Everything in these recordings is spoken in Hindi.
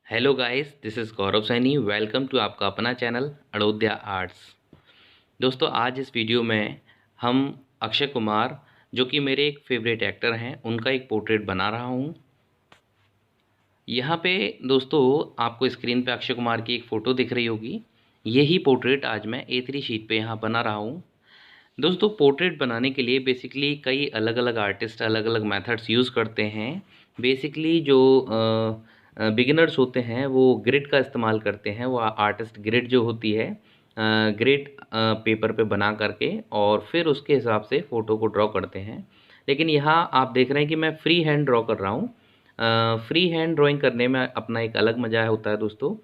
Hello guys, this is Gaurav Saini. Welcome to आपका अपना चैनल अड़ोध्या आर्ट्स। दोस्तों, आज इस वीडियो में हम अक्षय कुमार, जो कि मेरे एक फेवरेट एक्टर हैं, उनका एक पोर्ट्रेट बना रहा हूँ। यहाँ पे दोस्तों आपको स्क्रीन पे अक्षय कुमार की एक फ़ोटो दिख रही होगी। यही पोर्ट्रेट आज मैं A3 शीट पे यहाँ बना रहा हूँ। दोस्तों, पोर्ट्रेट बनाने के लिए बेसिकली कई अलग अलग आर्टिस्ट अलग अलग मेथड्स यूज़ करते हैं। बेसिकली जो बिगिनर्स होते हैं वो ग्रिड का इस्तेमाल करते हैं। वो आर्टिस्ट ग्रिड जो होती है, ग्रिड पेपर पे बना करके और फिर उसके हिसाब से फ़ोटो को ड्रॉ करते हैं। लेकिन यहाँ आप देख रहे हैं कि मैं फ्री हैंड ड्रॉ कर रहा हूँ। फ्री हैंड ड्राइंग करने में अपना एक अलग मज़ा होता है दोस्तों।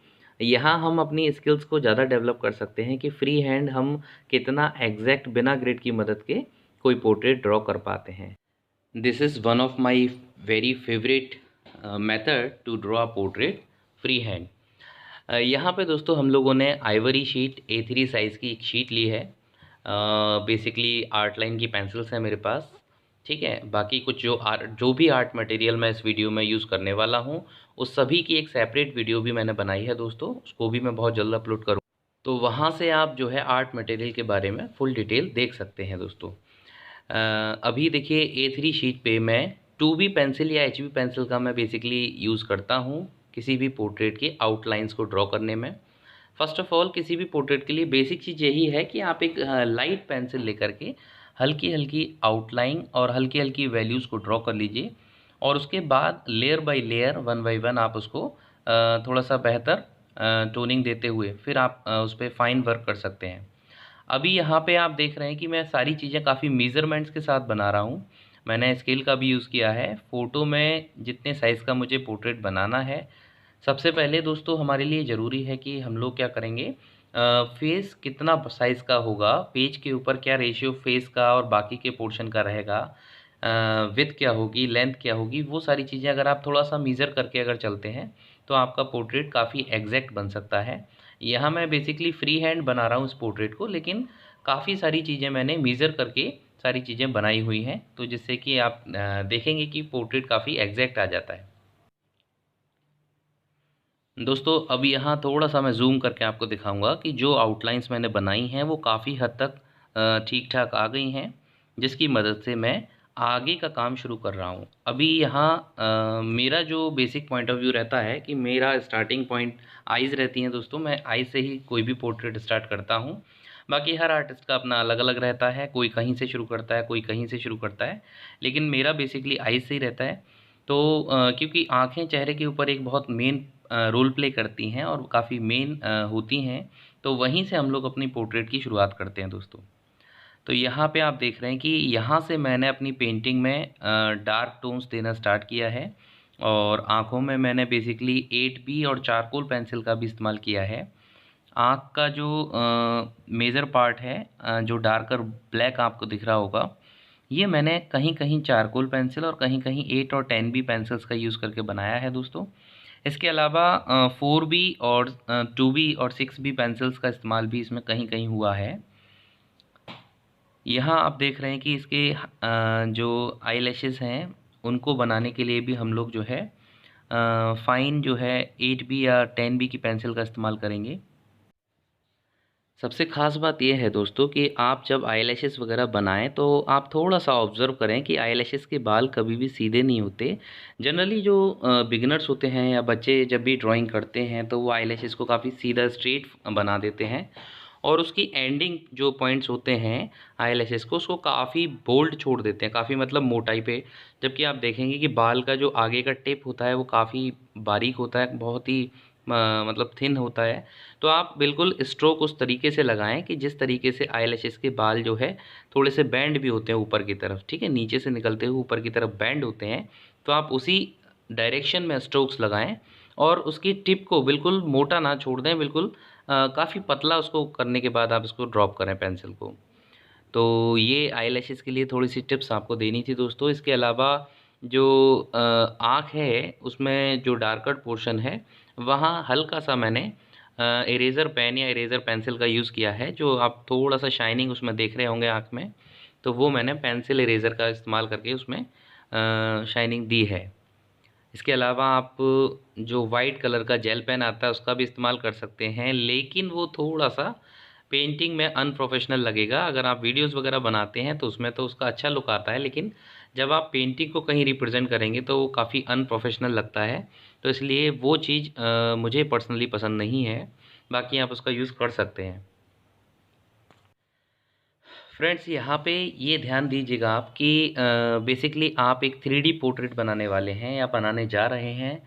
यहाँ हम अपनी स्किल्स को ज़्यादा डेवलप कर सकते हैं कि फ्री हैंड हम कितना एग्जैक्ट बिना ग्रिड की मदद के कोई पोर्ट्रेट ड्रॉ कर पाते हैं। This is one of my very favourite method to draw a portrait free hand. यहाँ पे दोस्तों हम लोगों ने आइवरी शीट A3 साइज़ की एक शीट ली है। बेसिकली आर्ट लाइन की पेंसिल्स हैं मेरे पास। ठीक है, बाकी कुछ जो भी आर्ट मटेरियल मैं इस वीडियो में यूज़ करने वाला हूँ, उस सभी की एक सेपरेट वीडियो भी मैंने बनाई है दोस्तों। उसको भी मैं बहुत जल्द अपलोड करूँ, तो वहाँ से आप जो है आर्ट मटेरियल के बारे में फुल डिटेल देख सकते हैं दोस्तों। अभी देखिए A3 शीट पे मैं 2B पेंसिल या HB पेंसिल का मैं बेसिकली यूज़ करता हूँ किसी भी पोर्ट्रेट की आउटलाइंस को ड्रॉ करने में। फ़र्स्ट ऑफ़ ऑल किसी भी पोर्ट्रेट के लिए बेसिक चीज़ यही है कि आप एक लाइट पेंसिल लेकर के हल्की-हल्की आउटलाइन और हल्की-हल्की वैल्यूज़ को ड्रॉ कर लीजिए और उसके बाद layer by layer, one by one आप उसको थोड़ा-सा बेहतर टोनिंग देते हुए फिर आप उस पे फाइन वर्क कर सकते हैं। अभी यहाँ पे आप देख रहे हैं कि मैं सारी चीज़ें काफ़ी मेज़रमेंट्स के साथ बना रहा हूँ। मैंने स्केल का भी यूज़ किया है। फ़ोटो में जितने साइज़ का मुझे पोर्ट्रेट बनाना है, सबसे पहले दोस्तों हमारे लिए ज़रूरी है कि हम लोग क्या करेंगे, फेस कितना साइज़ का होगा, पेज के ऊपर क्या रेशियो फेस का और बाकी के पोर्शन का रहेगा, विड्थ क्या होगी, लेंथ क्या होगी, वो सारी चीज़ें अगर आप थोड़ा-सा मेज़र करके अगर चलते हैं, तो आपका पोर्ट्रेट काफ़ी एग्ज़ैक्ट बन सकता है। यहाँ मैं बेसिकली फ्री हैंड बना रहा हूँ इस पोर्ट्रेट को, लेकिन काफ़ी सारी चीज़ें मैंने मेज़र करके सारी चीज़ें बनाई हुई हैं, तो जिससे कि आप देखेंगे कि पोर्ट्रेट काफ़ी एग्ज़ैक्ट आ जाता है। दोस्तों, अब यहाँ थोड़ा-सा मैं ज़ूम करके आपको दिखाऊँगा कि जो आउटलाइन्स मैंने बनाई हैं, वो काफ़ी हद तक ठीक-ठाक आ गई हैं, जिसकी मदद से मैं आगे का काम शुरू कर रहा हूँ। अभी यहाँ मेरा जो बेसिक पॉइंट ऑफ व्यू रहता है कि मेरा स्टार्टिंग पॉइंट आइज़ रहती हैं दोस्तों, मैं आइज़ से ही कोई भी पोर्ट्रेट स्टार्ट करता हूँ। बाकी हर आर्टिस्ट का अपना अलग-अलग रहता है, कोई कहीं से शुरू करता है, कोई कहीं से शुरू करता है, लेकिन मेरा बेसिकली आइज़ से ही रहता है। तो क्योंकि आँखें चेहरे के ऊपर एक बहुत मेन रोल प्ले करती हैं और काफ़ी मेन होती हैं, तो वहीं से हम लोग अपनी पोर्ट्रेट की शुरुआत करते हैं दोस्तों। तो यहाँ पे आप देख रहे हैं कि यहाँ से मैंने अपनी पेंटिंग में डार्क टोन्स देना स्टार्ट किया है और आँखों में मैंने बेसिकली 8B और चारकोल पेंसिल का भी इस्तेमाल किया है। आँख का जो मेजर पार्ट है, जो डार्कर ब्लैक आपको दिख रहा होगा, ये मैंने कहीं-कहीं चारकोल पेंसिल और कहीं-कहीं 8 और 10B पेंसिल्स का यूज़ करके बनाया है दोस्तों। इसके अलावा 4B और 2B और 6B पेंसिल्स का इस्तेमाल भी इसमें कहीं-कहीं हुआ है। यहाँ आप देख रहे हैं कि इसके जो आईलैशेस हैं, उनको बनाने के लिए भी हम लोग जो है फाइन जो है 8B या 10B की पेंसिल का इस्तेमाल करेंगे। सबसे ख़ास बात ये है दोस्तों कि आप जब आईलैशेस वगैरह बनाएं तो आप थोड़ा-सा ऑब्ज़र्व करें कि आईलैशेस के बाल कभी भी सीधे नहीं होते। जनरली जो बिगिनर्स होते हैं या बच्चे जब भी ड्राइंग करते हैं तो वो आईलैशेस को काफ़ी सीधा स्ट्रेट बना देते हैं और उसकी एंडिंग जो पॉइंट्स होते हैं आईलैशेस को, उसको काफ़ी बोल्ड छोड़ देते हैं, काफ़ी मतलब मोटाई पे। जबकि आप देखेंगे कि बाल का जो आगे का टिप होता है वो काफ़ी बारीक होता है, बहुत ही मतलब थिन होता है। तो आप बिल्कुल स्ट्रोक उस तरीके से लगाएं कि जिस तरीके से आईलैशेस के बाल जो है थोड़े से बैंड भी होते हैं ऊपर की तरफ, ठीक है, नीचे से निकलते हुए ऊपर की तरफ बैंड होते हैं, तो आप उसी डायरेक्शन में स्ट्रोक्स लगाएं और उसकी टिप को बिल्कुल मोटा ना छोड़ दें, बिल्कुल काफ़ी पतला उसको करने के बाद आप इसको ड्रॉप करें पेंसिल को। तो ये आईलैशेस के लिए थोड़ी सी टिप्स आपको देनी थी दोस्तों। इसके अलावा जो आँख है उसमें जो डार्कर पोर्शन है, वहाँ हल्का सा मैंने इरेज़र पेन या इरेज़र पेंसिल का यूज़ किया है, जो आप थोड़ा सा शाइनिंग उसमें देख रहे होंगे आँख में, तो वो मैंने पेंसिल इरेज़र का इस्तेमाल करके उसमें शाइनिंग दी है। इसके अलावा आप जो वाइट कलर का जेल पेन आता है उसका भी इस्तेमाल कर सकते हैं, लेकिन वो थोड़ा सा पेंटिंग में अनप्रोफेशनल लगेगा। अगर आप वीडियोस वगैरह बनाते हैं तो उसमें तो उसका अच्छा लुक आता है, लेकिन जब आप पेंटिंग को कहीं रिप्रेजेंट करेंगे तो वो काफ़ी अनप्रोफेशनल लगता है। तो इसलिए वो चीज़ मुझे पर्सनली पसंद नहीं है। बाकी आप उसका यूज़ कर सकते हैं। फ्रेंड्स, यहाँ पे ये ध्यान दीजिएगा आप कि बेसिकली आप एक 3D पोर्ट्रेट बनाने वाले हैं या बनाने जा रहे हैं।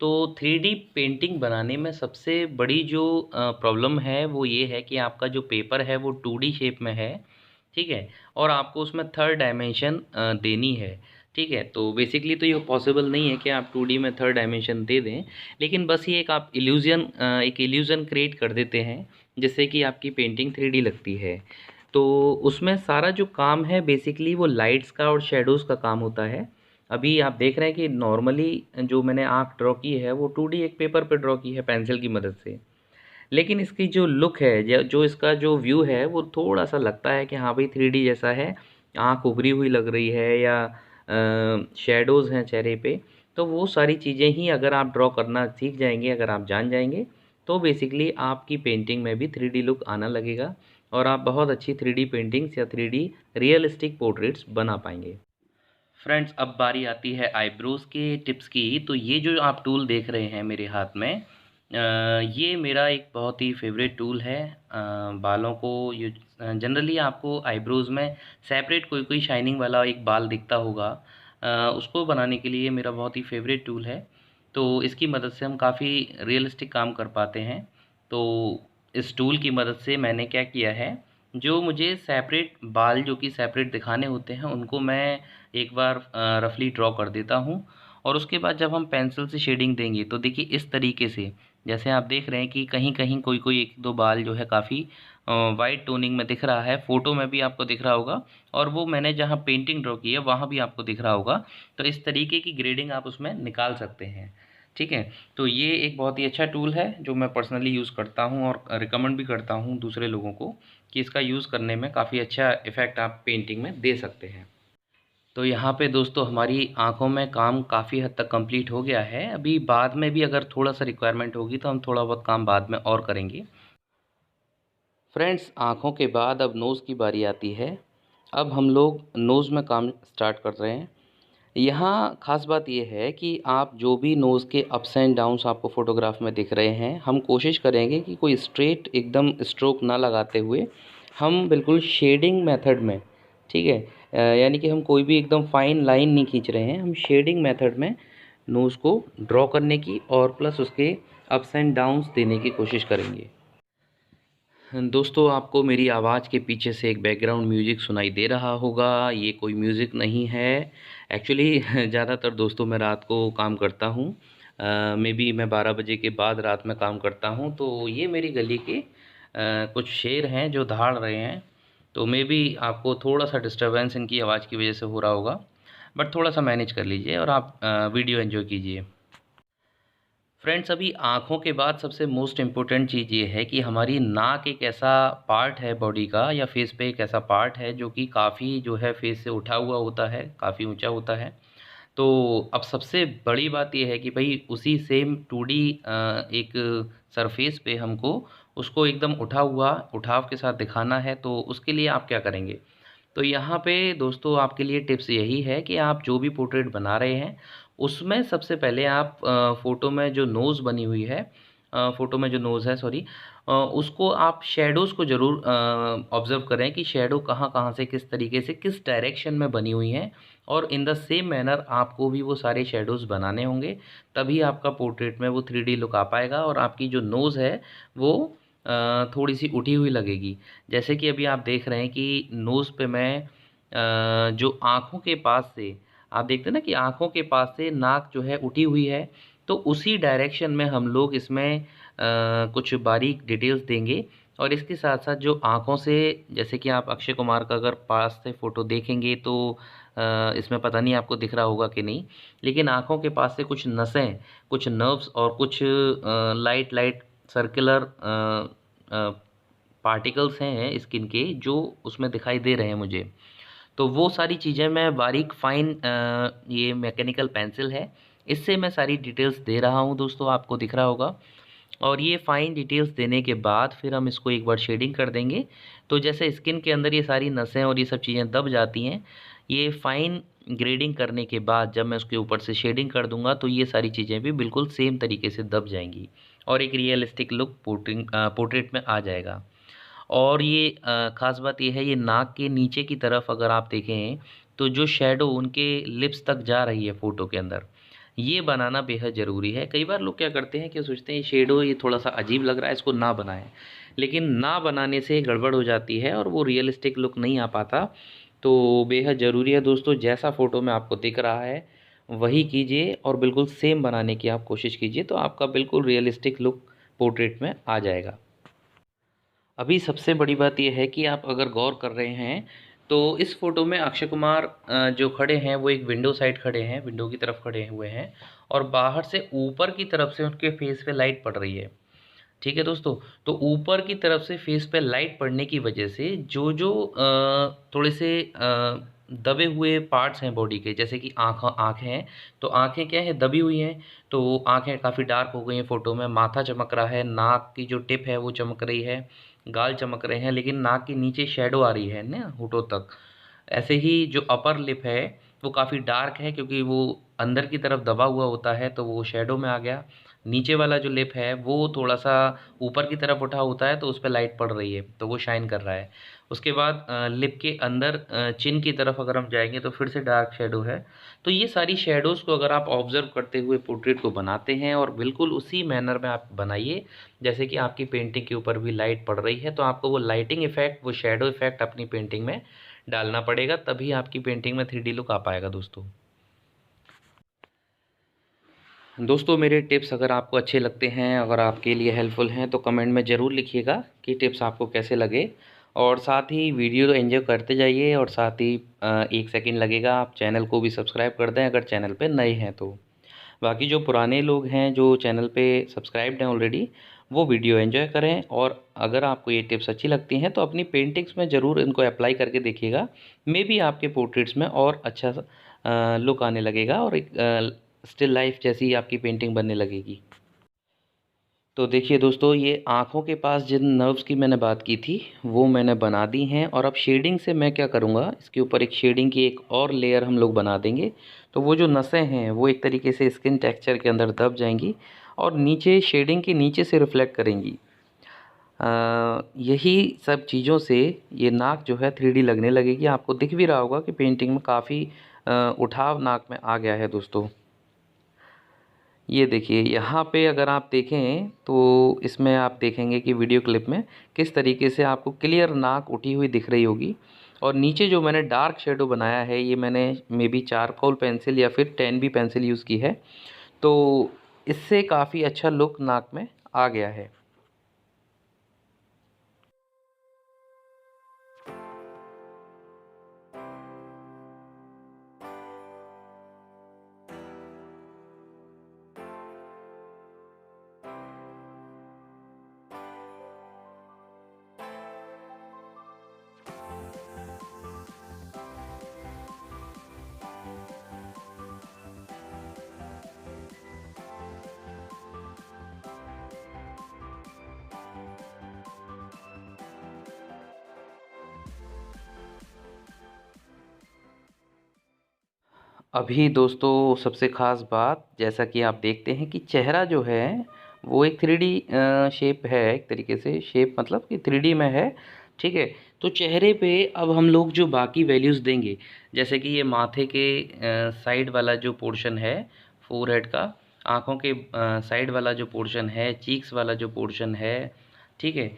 तो 3D पेंटिंग बनाने में सबसे बड़ी जो प्रॉब्लम है वो ये है कि आपका जो पेपर है वो 2D शेप में है, ठीक है? और आपको उसमें थर्ड डायमेंशन देनी है, ठीक है? तो बेसिकली तो ये पॉसिबल नहीं है कि आप 2D में थर्ड डायमेंशन दे दें, लेकिन बस ये एक इल्यूज़न क्रिएट कर देते हैं, जिससे कि आपकी पेंटिंग 3D लगती है। तो उसमें सारा जो काम है बेसिकली वो लाइट्स का और शेडोज़ का काम होता है। अभी आप देख रहे हैं कि नॉर्मली जो मैंने आँख ड्रॉ की है वो 2D एक पेपर पे ड्रॉ की है पेंसिल की मदद से। लेकिन इसकी जो लुक है जो इसका जो व्यू है वो थोड़ा-सा लगता है कि हाँ भाई 3D जैसा है, आँख उभरी हुई लग रही है या शेडोज़ हैं चेहरे पे। तो वो सारी चीज़ें ही अगर आप ड्रॉ करना सीख जाएँगे, अगर आप जान जाएँगे, तो बेसिकली आपकी पेंटिंग में भी 3D लुक आना लगेगा और आप बहुत अच्छी 3D पेंटिंग्स या 3D रियलिस्टिक पोर्ट्रेट्स बना पाएँगे। फ्रेंड्स, अब बारी आती है आईब्रोज़ के टिप्स की। तो ये जो आप टूल देख रहे हैं मेरे हाथ में, ये मेरा एक बहुत ही फ़ेवरेट टूल है। बालों को जनरली आपको आईब्रोज़ में सेपरेट कोई शाइनिंग वाला एक बाल दिखता होगा, उसको बनाने के लिए मेरा बहुत ही फ़ेवरेट टूल है। तो इसकी मदद से हम काफ़ी रियलिस्टिक काम कर पाते हैं। तो इस टूल की मदद से मैंने क्या किया है, जो मुझे सेपरेट बाल जो कि सेपरेट दिखाने होते हैं उनको मैं एक बार रफली ड्रॉ कर देता हूँ। और उसके बाद जब हम पेंसिल से शेडिंग देंगे तो देखिए इस तरीके से, जैसे आप देख रहे हैं कि कहीं-कहीं कोई-कोई 1-2 बाल जो है काफ़ी वाइट टोनिंग में दिख रहा है, फ़ोटो में भी आपको दिख रहा होगा और वो मैंने जहाँ पेंटिंग ड्रॉ की है वहाँ भी आपको दिख रहा होगा। तो इस तरीके की ग्रेडिंग आप उसमें निकाल सकते हैं, ठीक है? तो ये एक बहुत ही अच्छा टूल है जो मैं पर्सनली यूज़ करता हूँ और रिकमेंड भी करता हूँ दूसरे लोगों को कि इसका यूज़ करने में काफ़ी अच्छा इफ़ेक्ट आप पेंटिंग में दे सकते हैं। तो यहाँ पे दोस्तों हमारी आँखों में काम काफ़ी हद तक कंप्लीट हो गया है। अभी बाद में भी अगर थोड़ा-सा रिक्वायरमेंट होगी तो हम थोड़ा बहुत काम बाद में और करेंगे। फ्रेंड्स, आँखों के बाद अब नोज़ की बारी आती है। अब हम लोग नोज़ में काम स्टार्ट कर रहे हैं। यहाँ ख़ास बात ये है कि आप जो भी नोज़ के अप्स एंड डाउन्स आपको फ़ोटोग्राफ में दिख रहे हैं, हम कोशिश करेंगे कि कोई स्ट्रेट एकदम स्ट्रोक ना लगाते हुए हम बिल्कुल शेडिंग मेथड में, ठीक है? यानी कि हम कोई भी एकदम फाइन लाइन नहीं खींच रहे हैं, हम शेडिंग मेथड में नोज़ को ड्रॉ करने की और प्लस उसके अप्स एंड डाउन्स देने की कोशिश करेंगे। दोस्तों, आपको मेरी आवाज़ के पीछे से एक बैकग्राउंड म्यूज़िक सुनाई दे रहा होगा। ये कोई म्यूज़िक नहीं है। एक्चुअली ज़्यादातर दोस्तों मैं रात को काम करता हूँ। मेबी मैं 12 बजे के बाद रात में काम करता हूँ। तो ये मेरी गली के कुछ शेर हैं जो दहाड़ रहे हैं। तो मेबी आपको थोड़ा-सा डिस्टर्बेंस इनकी आवाज़ की वज़ह से हो रहा होगा। बट थोड़ा-सा मैनेज कर लीजिए और आप वीडियो एन्जॉय कीजिए। फ्रेंड्स, अभी आँखों के बाद सबसे मोस्ट इम्पोर्टेंट चीज़ ये है कि हमारी नाक एक ऐसा पार्ट है बॉडी का या फेस पे एक ऐसा पार्ट है जो कि काफ़ी जो है फेस से उठा हुआ होता है, काफ़ी ऊँचा होता है। तो अब सबसे बड़ी बात ये है कि भई उसी सेम 2D एक सरफेस पे हमको उसको एकदम उठा हुआ उठाव के साथ दिखाना है, तो उसके लिए आप क्या करेंगे? तो यहाँ पे दोस्तों आपके लिए टिप्स यही है कि आप जो भी पोर्ट्रेट बना रहे हैं, उसमें सबसे पहले आप फ़ोटो में जो नोज़ बनी हुई है, फ़ोटो में जो नोज़ है सॉरी, उसको आप शैडोज़ को ज़रूर ऑब्ज़र्व करें कि शैडो कहाँ-कहाँ से किस तरीके से किस डायरेक्शन में बनी हुई हैं और इन द सेम मैनर आपको भी वो सारे शैडोज़ बनाने होंगे, तभी आपका पोर्ट्रेट में वो 3D लुक आ पाएगा और आपकी जो नोज़ है वो थोड़ी-सी उठी हुई लगेगी। जैसे कि अभी आप देख रहे हैं कि नोज़ पे मैं जो आँखों के पास से आप देखते हैं ना कि आँखों के पास से नाक जो है उठी हुई है, तो उसी डायरेक्शन में हम लोग इसमें कुछ बारीक डिटेल्स देंगे और इसके साथ-साथ जो आँखों से, जैसे कि आप अक्षय कुमार का अगर पास से फ़ोटो देखेंगे तो इसमें पता नहीं आपको दिख रहा होगा कि नहीं, लेकिन आँखों के पास से कुछ नसें, कुछ नर्व्स और कुछ लाइट सर्कुलर पार्टिकल्स हैं स्किन के जो उसमें दिखाई दे रहे हैं मुझे। तो वो सारी चीज़ें मैं बारीक फ़ाइन ये मैकेनिकल पेंसिल है, इससे मैं सारी डिटेल्स दे रहा हूँ दोस्तों, आपको दिख रहा होगा। और ये फाइन डिटेल्स देने के बाद फिर हम इसको एक बार शेडिंग कर देंगे। तो जैसे स्किन के अंदर ये सारी नसें और ये सब चीज़ें दब जाती हैं, ये फाइन ग्रेडिंग करने के बाद जब मैं उसके ऊपर से शेडिंग कर दूंगा तो ये सारी चीज़ें भी बिल्कुल सेम तरीके से दब जाएंगी और एक रियलिस्टिक लुक पोर्ट्रेट में आ जाएगा। और ये ख़ास बात ये है, ये नाक के नीचे की तरफ अगर आप देखें तो जो शेडो उनके लिप्स तक जा रही है फ़ोटो के अंदर, ये बनाना बेहद ज़रूरी है। कई बार लोग क्या करते हैं कि सोचते हैं शेडो ये थोड़ा सा अजीब लग रहा है, इसको ना बनाएं, लेकिन ना बनाने से गड़बड़ हो जाती है और वो रियलिस्टिक लुक नहीं आ पाता। तो बेहद ज़रूरी है दोस्तों, जैसा फ़ोटो में आपको दिख रहा है वही कीजिए और बिल्कुल सेम बनाने की आप कोशिश कीजिए, तो आपका बिल्कुल रियलिस्टिक लुक पोर्ट्रेट में आ जाएगा। अभी सबसे बड़ी बात यह है कि आप अगर गौर कर रहे हैं तो इस फ़ोटो में अक्षय कुमार जो खड़े हैं वो एक विंडो साइड खड़े हैं, विंडो की तरफ खड़े हुए हैं और बाहर से ऊपर की तरफ से उनके फेस पे लाइट पड़ रही है। ठीक है दोस्तों, तो ऊपर की तरफ से फेस पे लाइट पड़ने की वजह से जो जो थोड़े से दबे हुए पार्ट्स हैं बॉडी के, जैसे कि आँखें हैं, तो आँखें क्या है दबी हुई हैं, तो आँखें काफ़ी डार्क हो गई हैं फ़ोटो में, माथा चमक रहा है, नाक की जो टिप है वो चमक रही है, गाल चमक रहे हैं, लेकिन नाक के नीचे शैडो आ रही है ना होठों तक। ऐसे ही जो अपर लिप है वो काफ़ी डार्क है क्योंकि वो अंदर की तरफ दबा हुआ होता है तो वो शैडो में आ गया। नीचे वाला जो लिप है वो थोड़ा-सा ऊपर की तरफ उठा होता है तो उस पे लाइट पड़ रही है, तो वो शाइन कर रहा है। उसके बाद लिप के अंदर चिन की तरफ अगर हम जाएँगे तो फिर से डार्क शैडो है। तो ये सारी शैडोज़ को अगर आप ऑब्ज़र्व करते हुए पोर्ट्रेट को बनाते हैं और बिल्कुल उसी मैनर में आप बनाइए, जैसे कि आपकी पेंटिंग के ऊपर भी लाइट पड़ रही है, तो आपको वो लाइटिंग इफ़ेक्ट, वो शैडो इफ़ेक्ट अपनी पेंटिंग में डालना पड़ेगा, तभी आपकी पेंटिंग में 3D लुक आ पाएगा दोस्तों। दोस्तों मेरे टिप्स अगर आपको अच्छे लगते हैं, अगर आपके लिए हेल्पफुल हैं तो कमेंट में ज़रूर लिखिएगा कि टिप्स आपको कैसे लगे। और साथ ही वीडियो तो एंजॉय करते जाइए और साथ ही 1 सेकंड लगेगा, आप चैनल को भी सब्सक्राइब कर दें अगर चैनल पे नए हैं तो। बाकी जो पुराने लोग हैं जो चैनल पे सब्सक्राइब्ड हैं ऑलरेडी, वो वीडियो एंजॉय करें और अगर आपको ये टिप्स अच्छी लगती हैं तो अपनी पेंटिंग्स में ज़रूर इनको अप्लाई करके देखिएगा। मे बी आपके पोर्ट्रेट्स में और अच्छा सा लुक आने लगेगा और एक स्टिल लाइफ जैसी आपकी पेंटिंग बनने लगेगी। तो देखिए दोस्तों, ये आँखों के पास जिन नर्व्स की मैंने बात की थी वो मैंने बना दी हैं और अब शेडिंग से मैं क्या करूँगा, इसके ऊपर एक शेडिंग की एक और लेयर हम लोग बना देंगे। तो वो जो नसें हैं वो एक तरीके से स्किन टेक्सचर के अंदर दब जाएंगी और नीचे शेडिंग के नीचे से रिफ्लेक्ट करेंगी। यही सब चीज़ों से ये नाक जो है 3D लगने लगेगी। आपको दिख भी रहा होगा कि पेंटिंग में काफ़ी उठाव नाक में आ गया है दोस्तों। ये देखिए यहाँ पे अगर आप देखें तो इसमें आप देखेंगे कि वीडियो क्लिप में किस तरीके से आपको क्लियर नाक उठी हुई दिख रही होगी। और नीचे जो मैंने डार्क शेडो बनाया है ये मैंने मे बी चारकोल पेंसिल या फिर 10B पेंसिल यूज़ की है, तो इससे काफ़ी अच्छा लुक नाक में आ गया है। अभी दोस्तों सबसे ख़ास बात, जैसा कि आप देखते हैं कि चेहरा जो है वो एक 3D शेप है, एक तरीके से शेप मतलब कि 3D में है। ठीक है, तो चेहरे पे अब हम लोग जो बाकी वैल्यूज़ देंगे, जैसे कि ये माथे के साइड वाला जो पोर्शन है फोरहेड का, आँखों के साइड वाला जो पोर्शन है, चीक्स वाला जो पोर्शन है, ठीक है,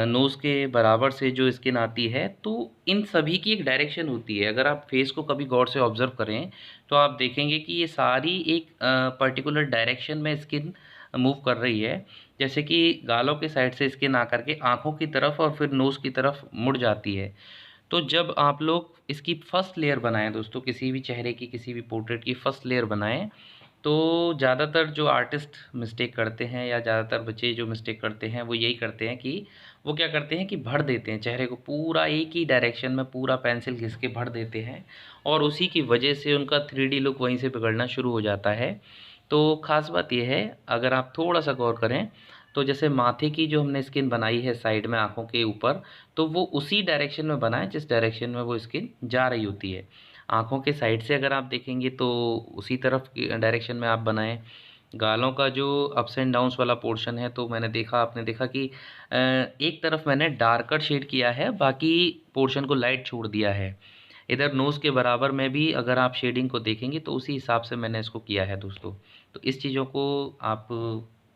नोज़ के बराबर से जो स्किन आती है, तो इन सभी की एक डायरेक्शन होती है। अगर आप फेस को कभी गौर से ऑब्ज़र्व करें तो आप देखेंगे कि ये सारी एक पर्टिकुलर डायरेक्शन में स्किन मूव कर रही है। जैसे कि गालों के साइड से स्किन आकर के आँखों की तरफ और फिर नोज़ की तरफ मुड़ जाती है। तो जब आप लोग इसकी फर्स्ट लेयर बनाएं दोस्तों, किसी भी चेहरे की किसी भी पोर्ट्रेट की फर्स्ट लेयर बनाएं, तो ज़्यादातर जो आर्टिस्ट मिस्टेक करते हैं या ज़्यादातर बच्चे जो मिस्टेक करते हैं वो यही करते हैं कि वो क्या करते हैं कि भर देते हैं चेहरे को पूरा एक ही डायरेक्शन में, पूरा पेंसिल घिस के भर देते हैं और उसी की वजह से उनका 3D लुक वहीं से बिगड़ना शुरू हो जाता है। तो ख़ास बात ये है, अगर आप थोड़ा सा गौर करें तो जैसे माथे की जो हमने स्किन बनाई है साइड में आँखों के ऊपर, तो वो उसी डायरेक्शन में बनाएं जिस डायरेक्शन में वो स्किन जा रही होती है। आँखों के साइड से अगर आप देखेंगे तो उसी तरफ की डायरेक्शन में आप बनाएं। गालों का जो अप्स एंड डाउन्स वाला पोर्शन है, तो आपने देखा कि एक तरफ मैंने डार्कर शेड किया है, बाकी पोर्शन को लाइट छोड़ दिया है। इधर नोज़ के बराबर में भी अगर आप शेडिंग को देखेंगे तो उसी हिसाब से मैंने इसको किया है दोस्तों। तो इस चीज़ों को आप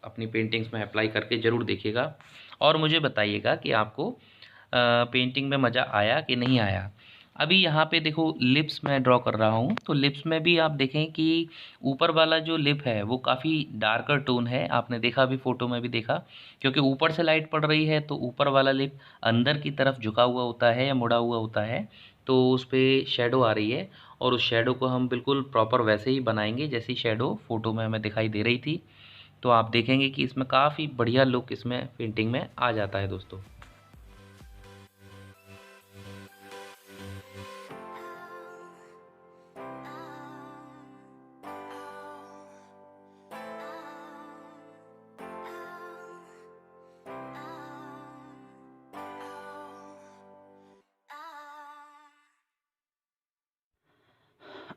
अपनी पेंटिंग्स में अप्लाई करके ज़रूर देखिएगा और मुझे बताइएगा कि आपको पेंटिंग में मज़ा आया कि नहीं आया। अभी यहाँ पे देखो लिप्स मैं ड्रॉ कर रहा हूँ, तो लिप्स में भी आप देखें कि ऊपर वाला जो लिप है वो काफ़ी डार्कर टोन है। आपने देखा, अभी फ़ोटो में भी देखा, क्योंकि ऊपर से लाइट पड़ रही है तो ऊपर वाला लिप अंदर की तरफ झुका हुआ होता है या मुड़ा हुआ होता है, तो उस पे शैडो आ रही है और उस शैडो को हम बिल्कुल प्रॉपर वैसे ही बनाएंगे जैसी शैडो फ़ोटो में हमें दिखाई दे रही थी। तो आप देखेंगे कि इसमें काफ़ी बढ़िया लुक इसमें पेंटिंग में आ जाता है दोस्तों।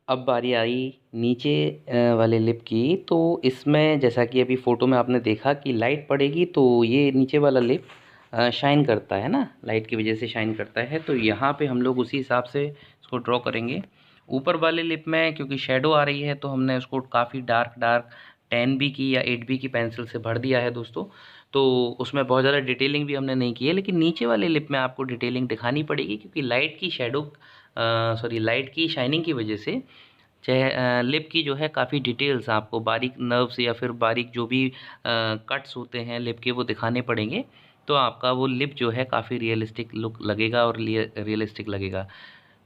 अब बारी आई नीचे वाले लिप की। तो इसमें जैसा कि अभी फ़ोटो में आपने देखा कि लाइट पड़ेगी तो ये नीचे वाला लिप शाइन करता है ना, लाइट की वजह से शाइन करता है। तो यहाँ पे हम लोग उसी हिसाब से इसको ड्रॉ करेंगे। ऊपर वाले लिप में क्योंकि शेडो आ रही है तो हमने उसको काफ़ी डार्क डार्क 10B की या 8B की पेंसिल से भर दिया है दोस्तों। तो उसमें बहुत ज़्यादा डिटेलिंग भी हमने नहीं की है, लेकिन नीचे वाले लिप में आपको डिटेलिंग दिखानी पड़ेगी क्योंकि लाइट की शाइनिंग की वजह से चाहे लिप की जो है काफ़ी डिटेल्स आपको बारीक नर्व्स या फिर बारीक जो भी कट्स होते हैं लिप के वो दिखाने पड़ेंगे। तो आपका वो लिप जो है काफ़ी रियलिस्टिक लुक लगेगा और रियलिस्टिक लगेगा।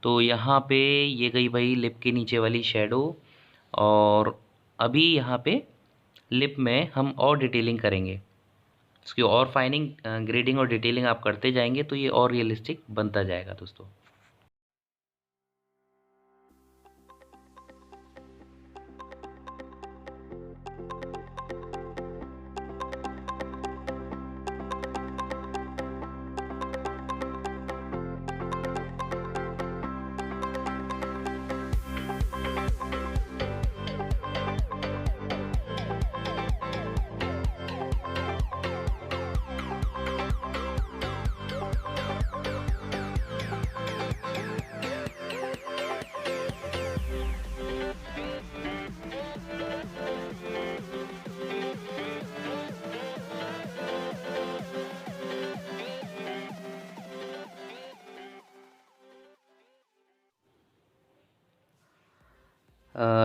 तो यहाँ पे ये गई भाई लिप के नीचे वाली शेडो। और अभी यहाँ पे लिप में हम और डिटेलिंग करेंगे, इसकी और फाइनिंग ग्रेडिंग और डिटेलिंग आप करते जाएंगे तो ये और रियलिस्टिक बनता जाएगा दोस्तों।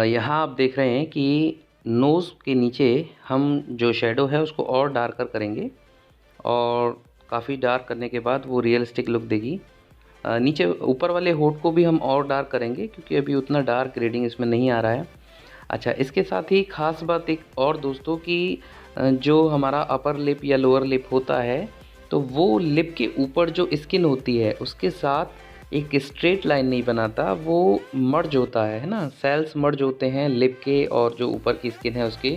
यहाँ आप देख रहे हैं कि नोज़ के नीचे हम जो शेडो है उसको और डार्कर करेंगे और काफ़ी डार्क करने के बाद वो रियलिस्टिक लुक देगी। नीचे ऊपर वाले होठ को भी हम और डार्क करेंगे क्योंकि अभी उतना डार्क ग्रेडिंग इसमें नहीं आ रहा है। अच्छा, इसके साथ ही ख़ास बात एक और दोस्तों कि जो हमारा अपर लिप या लोअर लिप होता है, तो वो लिप के ऊपर जो स्किन होती है उसके साथ एक स्ट्रेट लाइन नहीं बनाता, वो मर्ज होता है ना, सेल्स मर्ज होते हैं लिप के और जो ऊपर की स्किन है उसके।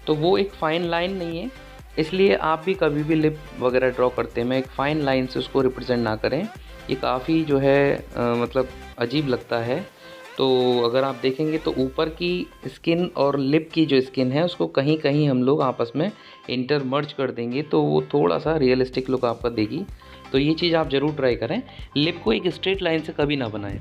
तो वो एक फ़ाइन लाइन नहीं है, इसलिए आप भी कभी भी लिप वगैरह ड्रॉ करते हैं, मैं एक फ़ाइन लाइन से उसको रिप्रेजेंट ना करें। ये काफ़ी जो है मतलब अजीब लगता है। तो अगर आप देखेंगे तो ऊपर की स्किन और लिप की जो स्किन है उसको कहीं कहीं हम लोग आपस में इंटर मर्ज कर देंगे तो वो थोड़ा सा रियलिस्टिक लुक आपका देगी। तो ये चीज़ आप ज़रूर ट्राई करें, लिप को एक स्ट्रेट लाइन से कभी ना बनाएं।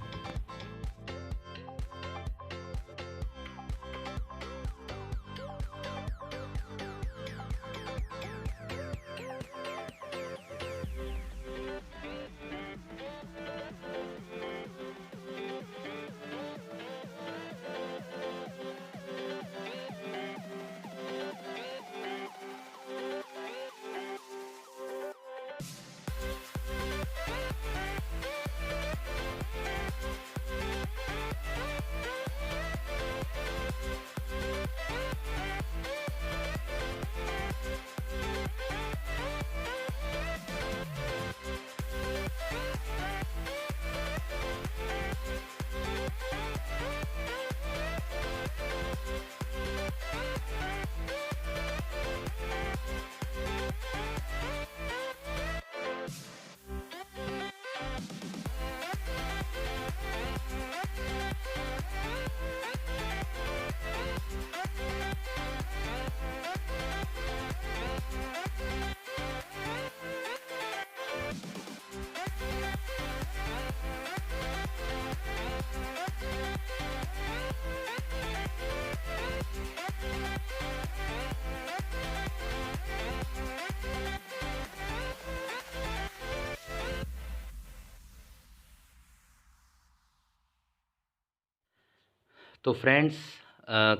तो फ्रेंड्स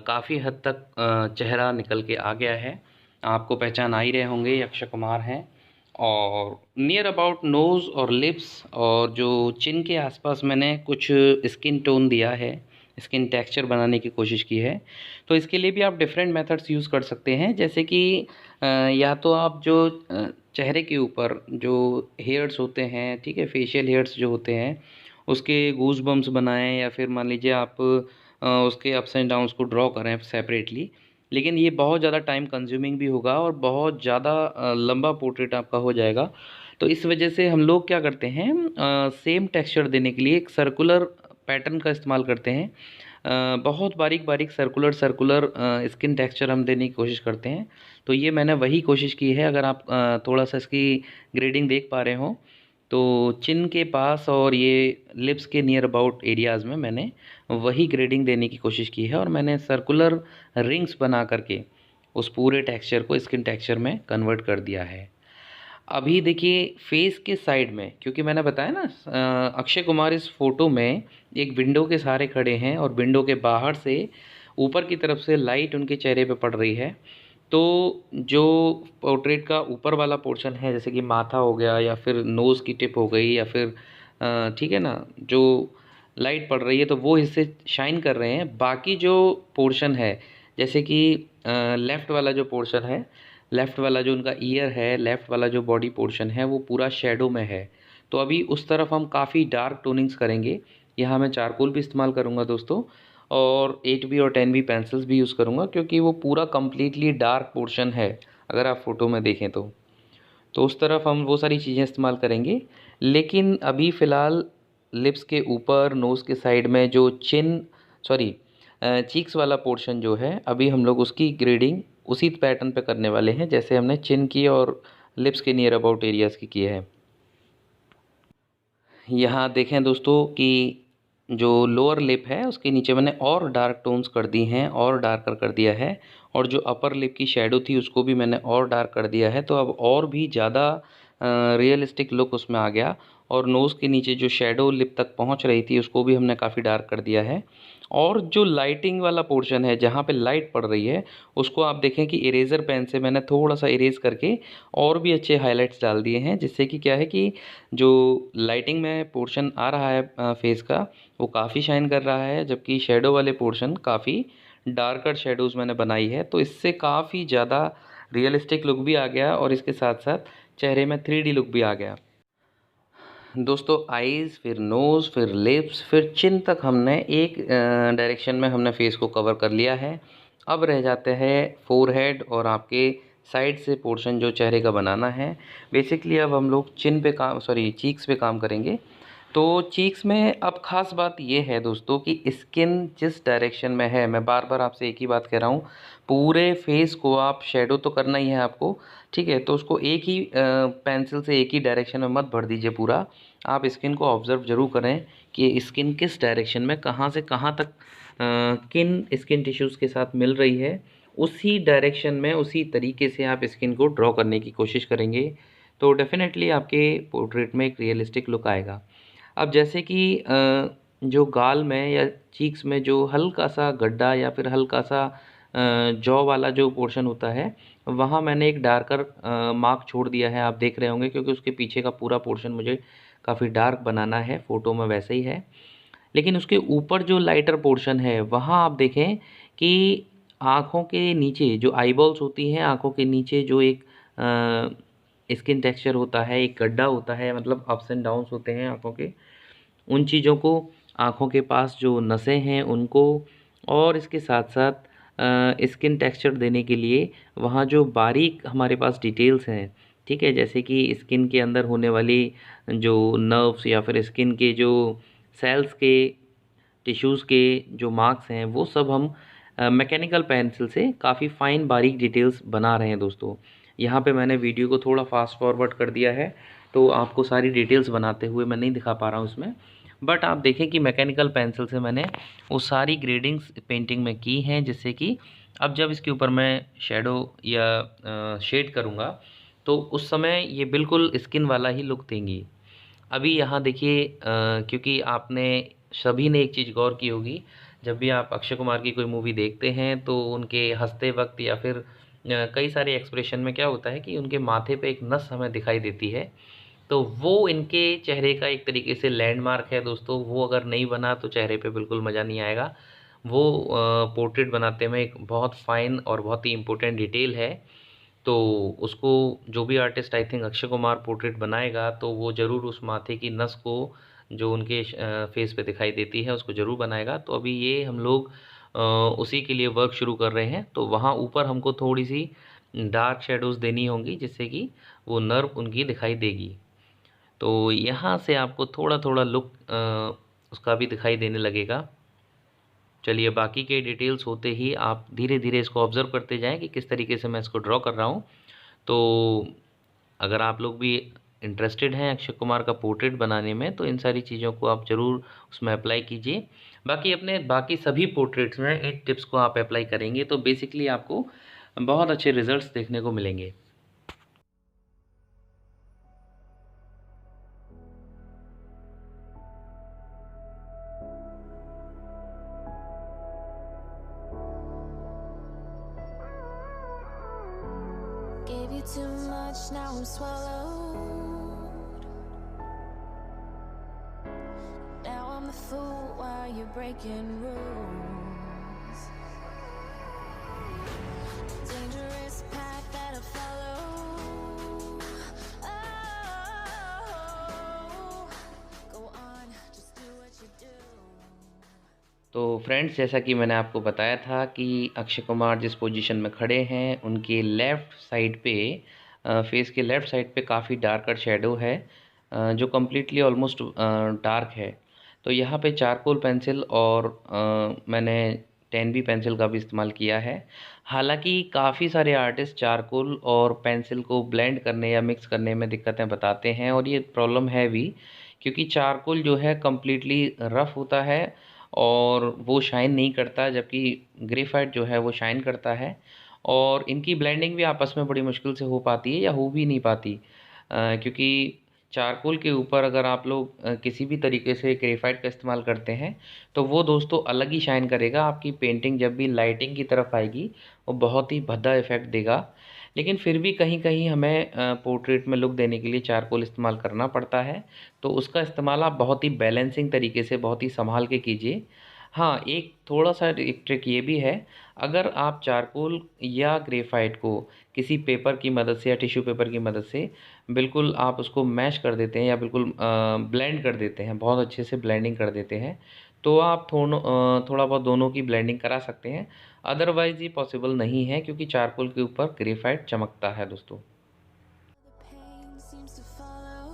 काफ़ी हद तक चेहरा निकल के आ गया है। आपको पहचान आ ही रहे होंगे ये अक्षय कुमार हैं। और नियर अबाउट नोज़ और लिप्स और जो चिन के आसपास मैंने कुछ स्किन टोन दिया है, स्किन टेक्सचर बनाने की कोशिश की है। तो इसके लिए भी आप डिफरेंट मेथड्स यूज़ कर सकते हैं, जैसे कि या तो आप जो चेहरे के ऊपर जो हेयर्स होते हैं, ठीक है, फेशियल हेयर्स जो होते हैं, उसके गूज बम्प्स बनाएं, या फिर मान लीजिए आप उसके अप्स एंड डाउन्स को ड्रॉ करें सेपरेटली। लेकिन ये बहुत ज़्यादा टाइम कंज्यूमिंग भी होगा और बहुत ज़्यादा लंबा पोर्ट्रेट आपका हो जाएगा। तो इस वजह से हम लोग क्या करते हैं, सेम टेक्सचर देने के लिए एक सर्कुलर पैटर्न का इस्तेमाल करते हैं। बहुत बारीक बारीक सर्कुलर सर्कुलर स्किन टेक्सचर हम देने की कोशिश करते हैं। तो ये मैंने वही कोशिश की है। अगर आप थोड़ा सा इसकी ग्रेडिंग देख पा रहे हो, तो चिन के पास और ये लिप्स के नियर अबाउट एरियाज़ में मैंने वही ग्रेडिंग देने की कोशिश की है, और मैंने सर्कुलर रिंग्स बना करके उस पूरे टेक्सचर को स्किन टेक्सचर में कन्वर्ट कर दिया है। अभी देखिए फेस के साइड में, क्योंकि मैंने बताया ना अक्षय कुमार इस फोटो में एक विंडो के सहारे खड़े हैं और विंडो के बाहर से ऊपर की तरफ से लाइट उनके चेहरे पे पड़ रही है। तो जो पोर्ट्रेट का ऊपर वाला पोर्शन है, जैसे कि माथा हो गया या फिर नोज़ की टिप हो गई या फिर ठीक है ना, जो लाइट पड़ रही है तो वो हिस्से शाइन कर रहे हैं। बाकी जो पोर्शन है, जैसे कि लेफ़्ट वाला जो पोर्शन है, लेफ़्ट वाला जो उनका ईयर है, लेफ़्ट वाला जो बॉडी पोर्शन है, वो पूरा शेडो में है। तो अभी उस तरफ हम काफ़ी डार्क टोनिंग्स करेंगे। यहाँ मैं चारकोल भी इस्तेमाल करूँगा दोस्तों, और 8B और 10B पेंसिल्स भी यूज़ करूँगा, क्योंकि वो पूरा कम्प्लीटली डार्क पोर्शन है अगर आप फ़ोटो में देखें तो। तो उस तरफ हम वो सारी चीज़ें इस्तेमाल करेंगे। लेकिन अभी फ़िलहाल लिप्स के ऊपर, नोज़ के साइड में जो चीक्स वाला पोर्शन जो है, अभी हम लोग उसकी ग्रेडिंग उसी पैटर्न पे करने वाले हैं जैसे हमने चिन की और लिप्स के नियर अबाउट एरियाज़ की किए हैं। यहाँ देखें दोस्तों कि जो लोअर लिप है उसके नीचे मैंने और डार्क टोन्स कर दी हैं, और डार्कर कर दिया है, और जो अपर लिप की शेडो थी उसको भी मैंने और डार्क कर दिया है। तो अब और भी ज़्यादा रियलिस्टिक लुक उसमें आ गया। और नोज़ के नीचे जो शेडो लिप तक पहुंच रही थी उसको भी हमने काफ़ी डार्क कर दिया है। और जो लाइटिंग वाला पोर्शन है जहाँ पे लाइट पड़ रही है, उसको आप देखें कि इरेज़र पेन से मैंने थोड़ा सा इरेज़ करके और भी अच्छे हाइलाइट्स डाल दिए हैं, जिससे कि क्या है कि जो लाइटिंग में पोर्शन आ रहा है फेस का, वो काफ़ी शाइन कर रहा है, जबकि शेडो वाले पोर्शन काफ़ी डार्कर शेडोज़ मैंने बनाई है। तो इससे काफ़ी ज़्यादा रियलिस्टिक लुक भी आ गया, और इसके साथ साथ चेहरे में 3D लुक भी आ गया। दोस्तों आईज़, फिर नोज़, फिर लिप्स, फिर चिन तक हमने एक डायरेक्शन में हमने फेस को कवर कर लिया है। अब रह जाते हैं फोरहेड और आपके साइड से पोर्शन जो चेहरे का बनाना है। बेसिकली अब हम लोग चीक्स पे काम करेंगे। तो चीक्स में अब ख़ास बात ये है दोस्तों कि स्किन जिस डायरेक्शन में है, मैं बार बार आपसे एक ही बात कह रहा हूँ, पूरे फेस को आप शेडो तो करना ही है आपको, ठीक है। तो उसको एक ही पेंसिल से एक ही डायरेक्शन में मत भर दीजिए पूरा। आप स्किन को ऑब्ज़र्व ज़रूर करें कि स्किन किस डायरेक्शन में कहाँ से कहाँ तक किन स्किन टिश्यूज़ के साथ मिल रही है, उसी डायरेक्शन में उसी तरीके से आप स्किन को ड्रॉ करने की कोशिश करेंगे। तो डेफ़िनेटली आपके पोर्ट्रेट में एक रियलिस्टिक लुक आएगा। अब जैसे कि जो गाल में या चीक्स में जो हल्का सा गड्ढा या फिर हल्का सा जॉ वाला जो पोर्शन होता है, वहाँ मैंने एक डार्कर मार्क छोड़ दिया है, आप देख रहे होंगे, क्योंकि उसके पीछे का पूरा पोर्शन मुझे काफ़ी डार्क बनाना है, फ़ोटो में वैसे ही है। लेकिन उसके ऊपर जो लाइटर पोर्शन है, वहाँ आप देखें कि आँखों के नीचे जो आईबॉल्स होती हैं, आँखों के नीचे जो एक स्किन टेक्सचर होता है, एक गड्ढा होता है, मतलब अप्स एंड डाउन्स होते हैं आँखों के, उन चीज़ों को, आँखों के पास जो नसें हैं उनको, और इसके साथ-साथ स्किन टेक्सचर देने के लिए वहाँ जो बारीक हमारे पास डिटेल्स हैं, ठीक है? जैसे कि स्किन के अंदर होने वाली जो नर्व्स या फिर स्किन के जो सेल्स के, टिश्यूज़ के जो मार्क्स हैं, वो सब हम मैकेनिकल पेंसिल से काफ़ी फ़ाइन बारीक डिटेल्स बना रहे हैं दोस्तों। यहाँ पे मैंने वीडियो को थोड़ा फ़ास्ट फॉरवर्ड कर दिया है, तो आपको सारी डिटेल्स बनाते हुए मैं नहीं दिखा पा रहा हूँ इसमें। बट आप देखें कि मैकेनिकल पेंसिल से मैंने वो सारी ग्रेडिंग्स पेंटिंग में की हैं, जिससे कि अब जब इसके ऊपर मैं शैडो या शेड करूँगा, तो उस समय ये बिल्कुल स्किन वाला ही लुक देंगी। अभी यहाँ देखिए क्योंकि आपने सभी ने एक चीज़ गौर की होगी, जब भी आप अक्षय कुमार की कोई मूवी देखते हैं तो उनके हँसते वक़्त या फिर कई सारे एक्सप्रेशन में क्या होता है कि उनके माथे पे एक नस हमें दिखाई देती है। तो वो इनके चेहरे का एक तरीके से लैंडमार्क है दोस्तों, वो अगर नहीं बना तो चेहरे पे बिल्कुल मज़ा नहीं आएगा। वो पोर्ट्रेट बनाते में एक बहुत फ़ाइन और बहुत ही इम्पोर्टेंट डिटेल है। तो उसको जो भी artist I think Akshay Kumar portrait बनाएगा तो वो ज़रूर उस माथे की नस को जो उनके फेस पे दिखाई देती है उसको ज़रूर बनाएगा। तो अभी ये हम लोग उसी के लिए वर्क शुरू कर रहे हैं। तो वहाँ ऊपर हमको थोड़ी सी डार्क शेडोज़ देनी होंगी जिससे कि वो नर्व उनकी दिखाई देगी। तो यहाँ से आपको थोड़ा थोड़ा लुक उसका भी दिखाई देने लगेगा। चलिए बाकी के डिटेल्स होते ही आप धीरे धीरे इसको ऑब्ज़र्व करते जाएं कि किस तरीके से मैं इसको ड्रॉ कर रहा हूँ। तो अगर आप लोग भी इंटरेस्टेड हैं अक्षय कुमार का पोर्ट्रेट बनाने में तो इन सारी चीज़ों को आप ज़रूर उसमें अप्लाई कीजिए। बाकी अपने बाकी सभी पोर्ट्रेट्स में इन टिप्स को आप अप्लाई करेंगे तो बेसिकली आपको बहुत अच्छे रिजल्ट्स देखने को मिलेंगे। Gave you too much, now I'm swallowed. Now I'm a fool while you're breaking rules. Dangerous path that I follow. Oh, go on, just do what you do. तो फ्रेंड्स जैसा कि मैंने आपको बताया था कि अक्षय कुमार जिस पोजीशन में खड़े हैं उनके लेफ़्ट साइड पे फेस के लेफ़्ट साइड पे काफ़ी डार्कर शेडो है जो कम्प्लीटली ऑलमोस्ट डार्क है। तो यहाँ पे चारकोल पेंसिल और मैंने 10B पेंसिल का भी इस्तेमाल किया है। हालांकि काफ़ी सारे आर्टिस्ट चारकोल और पेंसिल को ब्लेंड करने या मिक्स करने में दिक्कतें बताते हैं और ये प्रॉब्लम है भी, क्योंकि चारकोल जो है कम्प्लीटली रफ़ होता है और वो शाइन नहीं करता, जबकि ग्रेफाइट जो है वो शाइन करता है। और इनकी ब्लेंडिंग भी आपस में बड़ी मुश्किल से हो पाती है या हो भी नहीं पाती, क्योंकि चारकोल के ऊपर अगर आप लोग किसी भी तरीके से ग्रेफाइट का इस्तेमाल करते हैं तो वो दोस्तों अलग ही शाइन करेगा। आपकी पेंटिंग जब भी लाइटिंग की तरफ आएगी वो बहुत ही भद्दा इफ़ेक्ट देगा। लेकिन फिर भी कहीं कहीं हमें पोर्ट्रेट में लुक देने के लिए चारकोल इस्तेमाल करना पड़ता है। तो उसका इस्तेमाल आप बहुत ही बैलेंसिंग तरीके से बहुत ही संभाल के कीजिए। हाँ, एक थोड़ा-सा एक ट्रिक ये भी है, अगर आप चारकोल या ग्रेफ़ाइट को किसी पेपर की मदद से या टिश्यू पेपर की मदद से बिल्कुल आप उसको मैश कर देते हैं या बिल्कुल ब्लेंड कर देते हैं, बहुत अच्छे से ब्लेंडिंग कर देते हैं, तो आप थोड़ा बहुत दोनों की ब्लेंडिंग करा सकते हैं। अदरवाइज़ ये पॉसिबल नहीं है क्योंकि चारकोल के ऊपर ग्रेफ़ाइट चमकता है दोस्तों। The pain seems to follow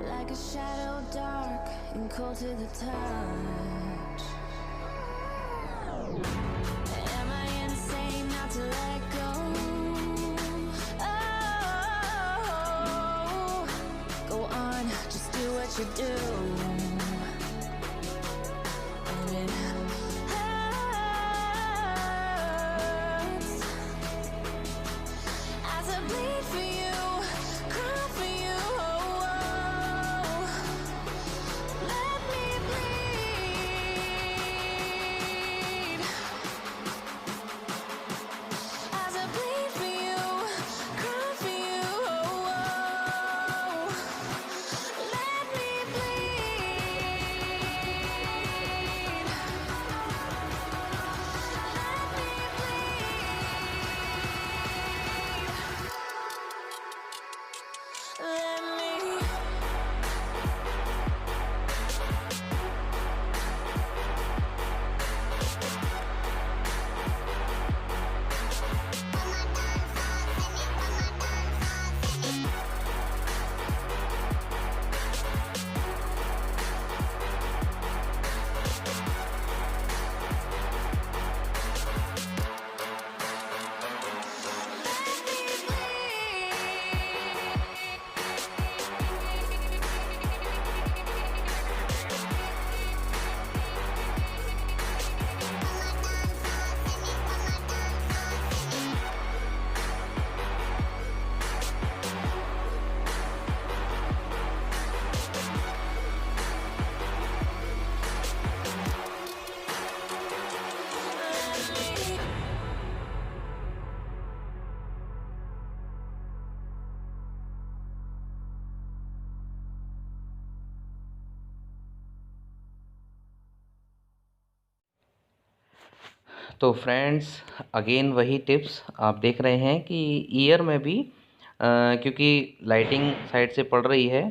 like a shadow, dark and cold to the touch. Am I insane not to let go? Oh, go on, just do what you do. And it hurts as I bleed for you, cry for you. Let me bleed as I bleed for you, cry for you. Let me bleed. तो फ्रेंड्स अगेन वही टिप्स आप देख रहे हैं कि ईयर में भी क्योंकि लाइटिंग साइड से पड़ रही है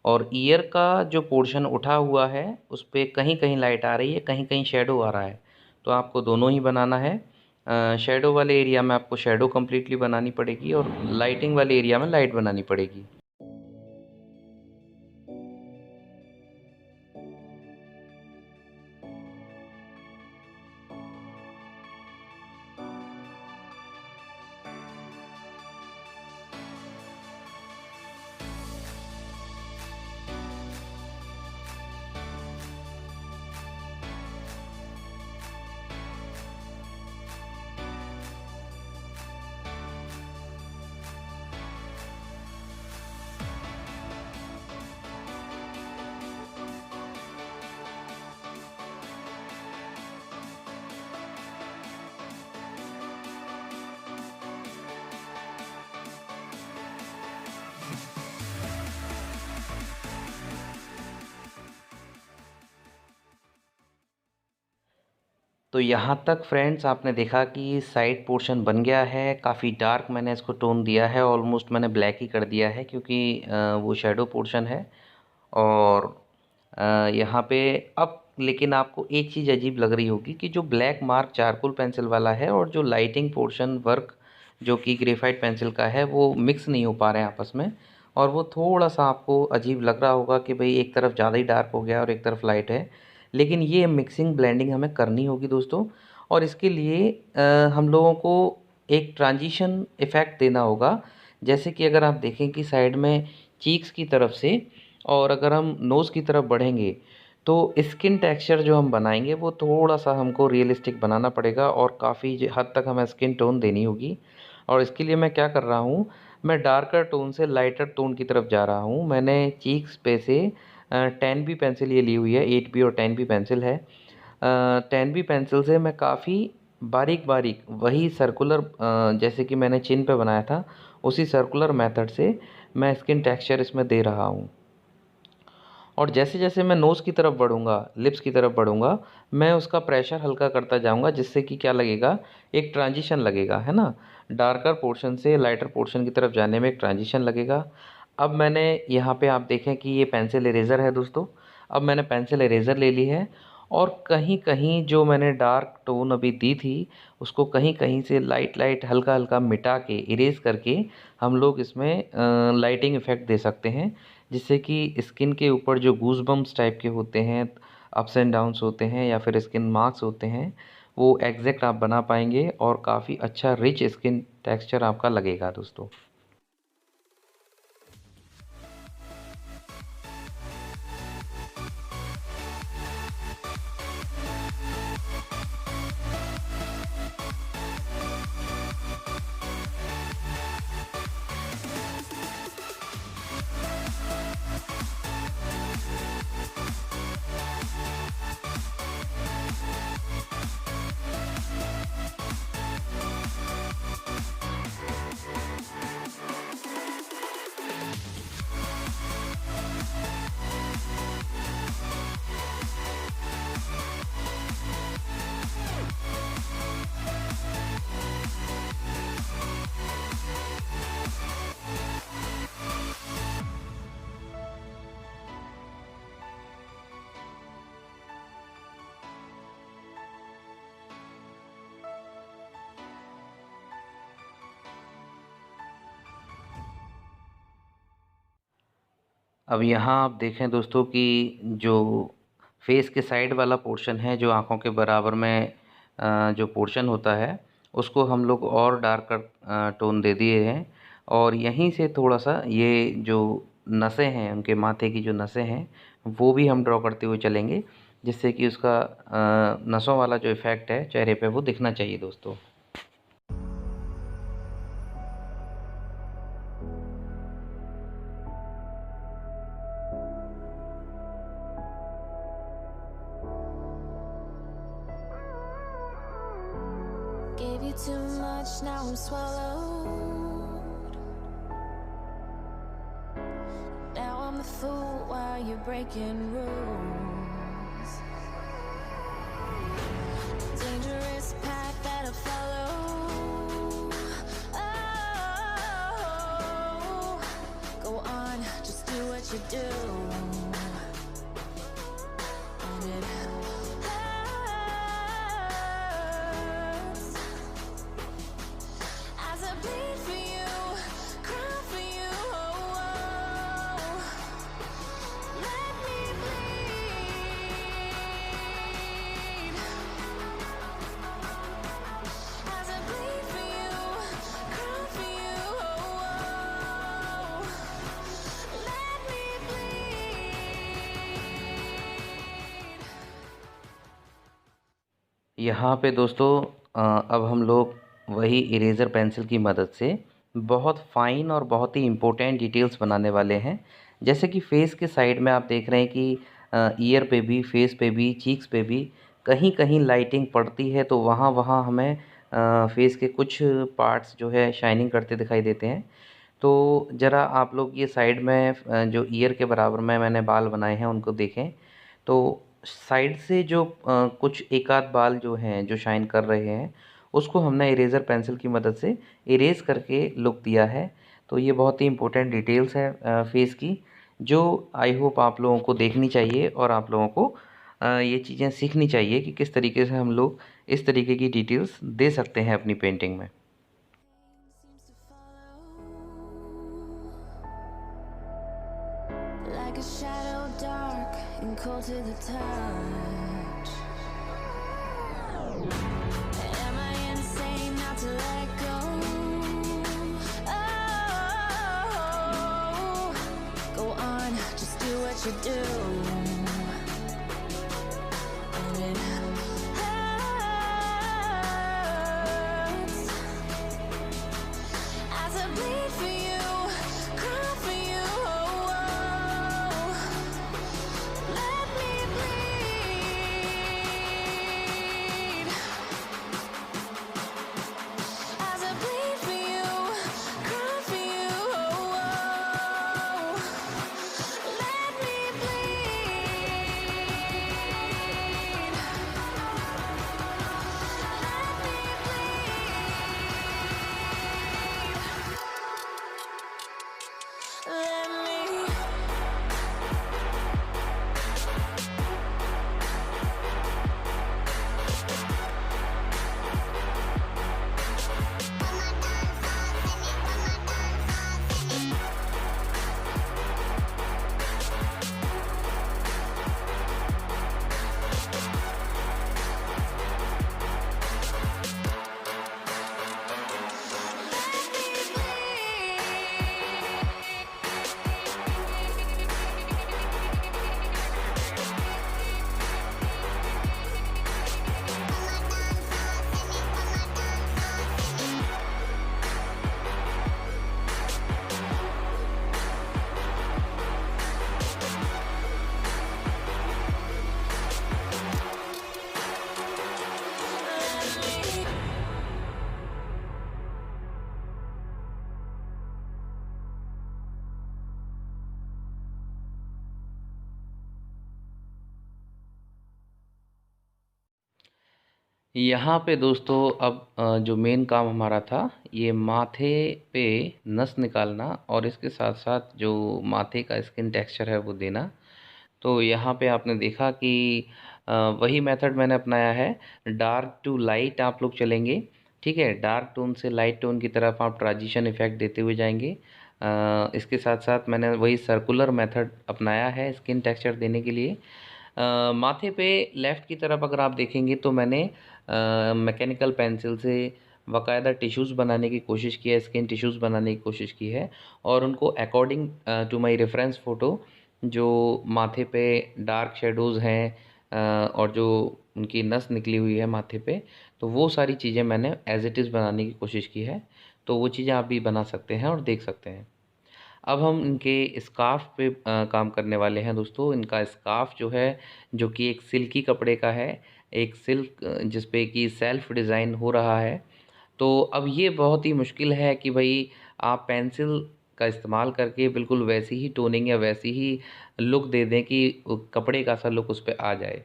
और ईयर का जो पोर्शन उठा हुआ है उस पे कहीं कहीं लाइट आ रही है, कहीं कहीं शेडो आ रहा है। तो आपको दोनों ही बनाना है। शेडो वाले एरिया में आपको शेडो कम्प्लीटली बनानी पड़ेगी और लाइटिंग वाले एरिया में लाइट बनानी पड़ेगी। तो यहाँ तक फ्रेंड्स आपने देखा कि साइड पोर्शन बन गया है। काफ़ी डार्क मैंने इसको टोन दिया है, ऑलमोस्ट मैंने ब्लैक ही कर दिया है क्योंकि वो शेडो पोर्शन है। और यहाँ पे अब लेकिन आपको एक चीज़ अजीब लग रही होगी कि जो ब्लैक मार्क चारकोल पेंसिल वाला है और जो लाइटिंग पोर्शन वर्क जो कि ग्रेफाइट पेंसिल का है वो मिक्स नहीं हो पा रहे हैं आपस में, और वो थोड़ा सा आपको अजीब लग रहा होगा कि भाई एक तरफ ज़्यादा ही डार्क हो गया और एक तरफ लाइट है। लेकिन ये मिक्सिंग ब्लेंडिंग हमें करनी होगी दोस्तों, और इसके लिए हम लोगों को एक ट्रांजिशन इफ़ेक्ट देना होगा। जैसे कि अगर आप देखें कि साइड में चीक्स की तरफ से और अगर हम नोज़ की तरफ बढ़ेंगे तो स्किन टेक्सचर जो हम बनाएंगे वो थोड़ा सा हमको रियलिस्टिक बनाना पड़ेगा और काफ़ी हद तक हमें स्किन टोन देनी होगी। और इसके लिए मैं क्या कर रहा हूँ, मैं डार्कर टोन से लाइटर टोन की तरफ जा रहा हूँ। मैंने चीक्स पे से 10B पेंसिल ये ली हुई है, 8B और 10B पेंसिल है। 10B पेंसिल से मैं काफ़ी बारीक बारीक वही सर्कुलर जैसे कि मैंने चिन पे बनाया था उसी सर्कुलर मेथड से मैं स्किन टेक्सचर इसमें दे रहा हूँ। और जैसे जैसे मैं नोज़ की तरफ बढ़ूँगा, लिप्स की तरफ बढ़ूँगा, मैं उसका प्रेशर हल्का करता जाऊँगा, जिससे कि क्या लगेगा, एक ट्रांजिशन लगेगा, है ना। डार्कर पोर्शन से लाइटर पोर्शन की तरफ जाने में एक ट्रांजिशन लगेगा। अब मैंने यहाँ पे आप देखें कि ये पेंसिल इरेज़र है दोस्तों। अब मैंने पेंसिल इरेज़र ले ली है और कहीं कहीं जो मैंने डार्क टोन अभी दी थी उसको कहीं कहीं से लाइट लाइट हल्का हल्का मिटा के इरेज़ करके हम लोग इसमें लाइटिंग इफ़ेक्ट दे सकते हैं, जिससे कि स्किन के ऊपर जो गूज़बम्प्स टाइप के होते हैं, अप्स एंड डाउन्स होते हैं या फिर स्किन मार्क्स होते हैं, वो एग्जैक्ट आप बना पाएंगे और काफ़ी अच्छा रिच स्किन टेक्सचर आपका लगेगा दोस्तों। अब यहाँ आप देखें दोस्तों कि जो फेस के साइड वाला पोर्शन है, जो आँखों के बराबर में जो पोर्शन होता है, उसको हम लोग और डार्कर टोन दे दिए हैं। और यहीं से थोड़ा सा ये जो नसें हैं, उनके माथे की जो नसें हैं, वो भी हम ड्रॉ करते हुए चलेंगे, जिससे कि उसका नसों वाला जो इफ़ेक्ट है चेहरे पे वो दिखना चाहिए दोस्तों। Gave you too much, now I'm swallowed. Now I'm the fool while you're breaking rules. Dangerous path gotta follow. Oh, go on, just do what you do. And it hurts as I bleed for you, cry for you. Oh, let me bleed as I bleed for you, cry for you. Oh, let me bleed. यहाँ पे दोस्तों अब हम लोग वही इरेज़र पेंसिल की मदद से बहुत फ़ाइन और बहुत ही इम्पोर्टेंट डिटेल्स बनाने वाले हैं। जैसे कि फ़ेस के साइड में आप देख रहे हैं कि ईयर पे भी, फेस पे भी, चीक्स पे भी कहीं-कहीं लाइटिंग पड़ती है, तो वहाँ-वहाँ हमें फ़ेस के कुछ पार्ट्स जो है शाइनिंग करते दिखाई देते हैं। तो ज़रा आप लोग ये साइड में जो ईयर के बराबर में मैंने बाल बनाए हैं उनको देखें। तो साइड से जो कुछ एक आध बाल जो हैं जो शाइन कर रहे हैं, उसको हमने इरेज़र पेंसिल की मदद से इरेज़ करके लुक दिया है। तो ये बहुत ही इम्पोर्टेंट डिटेल्स है फ़ेस की, जो आई होप आप लोगों को देखनी चाहिए और आप लोगों को ये चीज़ें सीखनी चाहिए कि किस तरीके से हम लोग इस तरीके की डिटेल्स दे सकते हैं अपनी पेंटिंग में। Seems to follow like a shadow, dark and cold to the touch. Am I insane not to let go? Oh, go on, just do what you do. And it hurts as I bleed for you, cry for you. Oh, let me bleed as I bleed for you, cry for you. Oh, let me bleed. Let me यहाँ पे दोस्तों अब जो मेन काम हमारा था, ये माथे पे नस निकालना और इसके साथ-साथ जो माथे का स्किन टेक्सचर है वो देना। तो यहाँ पे आपने देखा कि वही मेथड मैंने अपनाया है, डार्क टू लाइट आप लोग चलेंगे, ठीक है? डार्क टोन से लाइट टोन की तरफ आप ट्रांजिशन इफ़ेक्ट देते हुए जाएँगे। इसके साथ-साथ मैंने वही सर्कुलर मेथड अपनाया है स्किन टेक्सचर देने के लिए। माथे पे लेफ़्ट की तरफ अगर आप देखेंगे तो मैंने मैकेनिकल पेंसिल से बाकायदा टिश्यूज़ बनाने की कोशिश की है, स्किन टिश्यूज़ बनाने की कोशिश की है और उनको according to my reference photo जो माथे पे डार्क शैडोज़ हैं और जो उनकी नस निकली हुई है माथे पे, तो वो सारी चीज़ें मैंने एज़ इट इज़ बनाने की कोशिश की है। तो वो चीज़ें आप भी बना सकते हैं और देख सकते हैं। अब हम इनके स्कार्फ़ पे काम करने वाले हैं दोस्तों। इनका स्कार्फ़ जो है, जो कि एक सिल्की कपड़े का है, एक सिल्क जिस पे कि सेल्फ़ डिज़ाइन हो रहा है। तो अब ये बहुत ही मुश्किल है कि भई आप पेंसिल का इस्तेमाल करके बिल्कुल वैसी ही टोनिंग या वैसी ही लुक दे दें कि कपड़े का सा लुक उस पे आ जाए।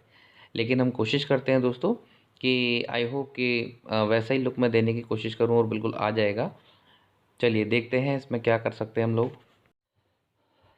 लेकिन हम कोशिश करते हैं दोस्तों कि आई होप कि वैसा ही लुक मैं देने की कोशिश करूँ और बिल्कुल आ जाएगा। चलिए देखते हैं इसमें क्या कर सकते हैं हम लोग।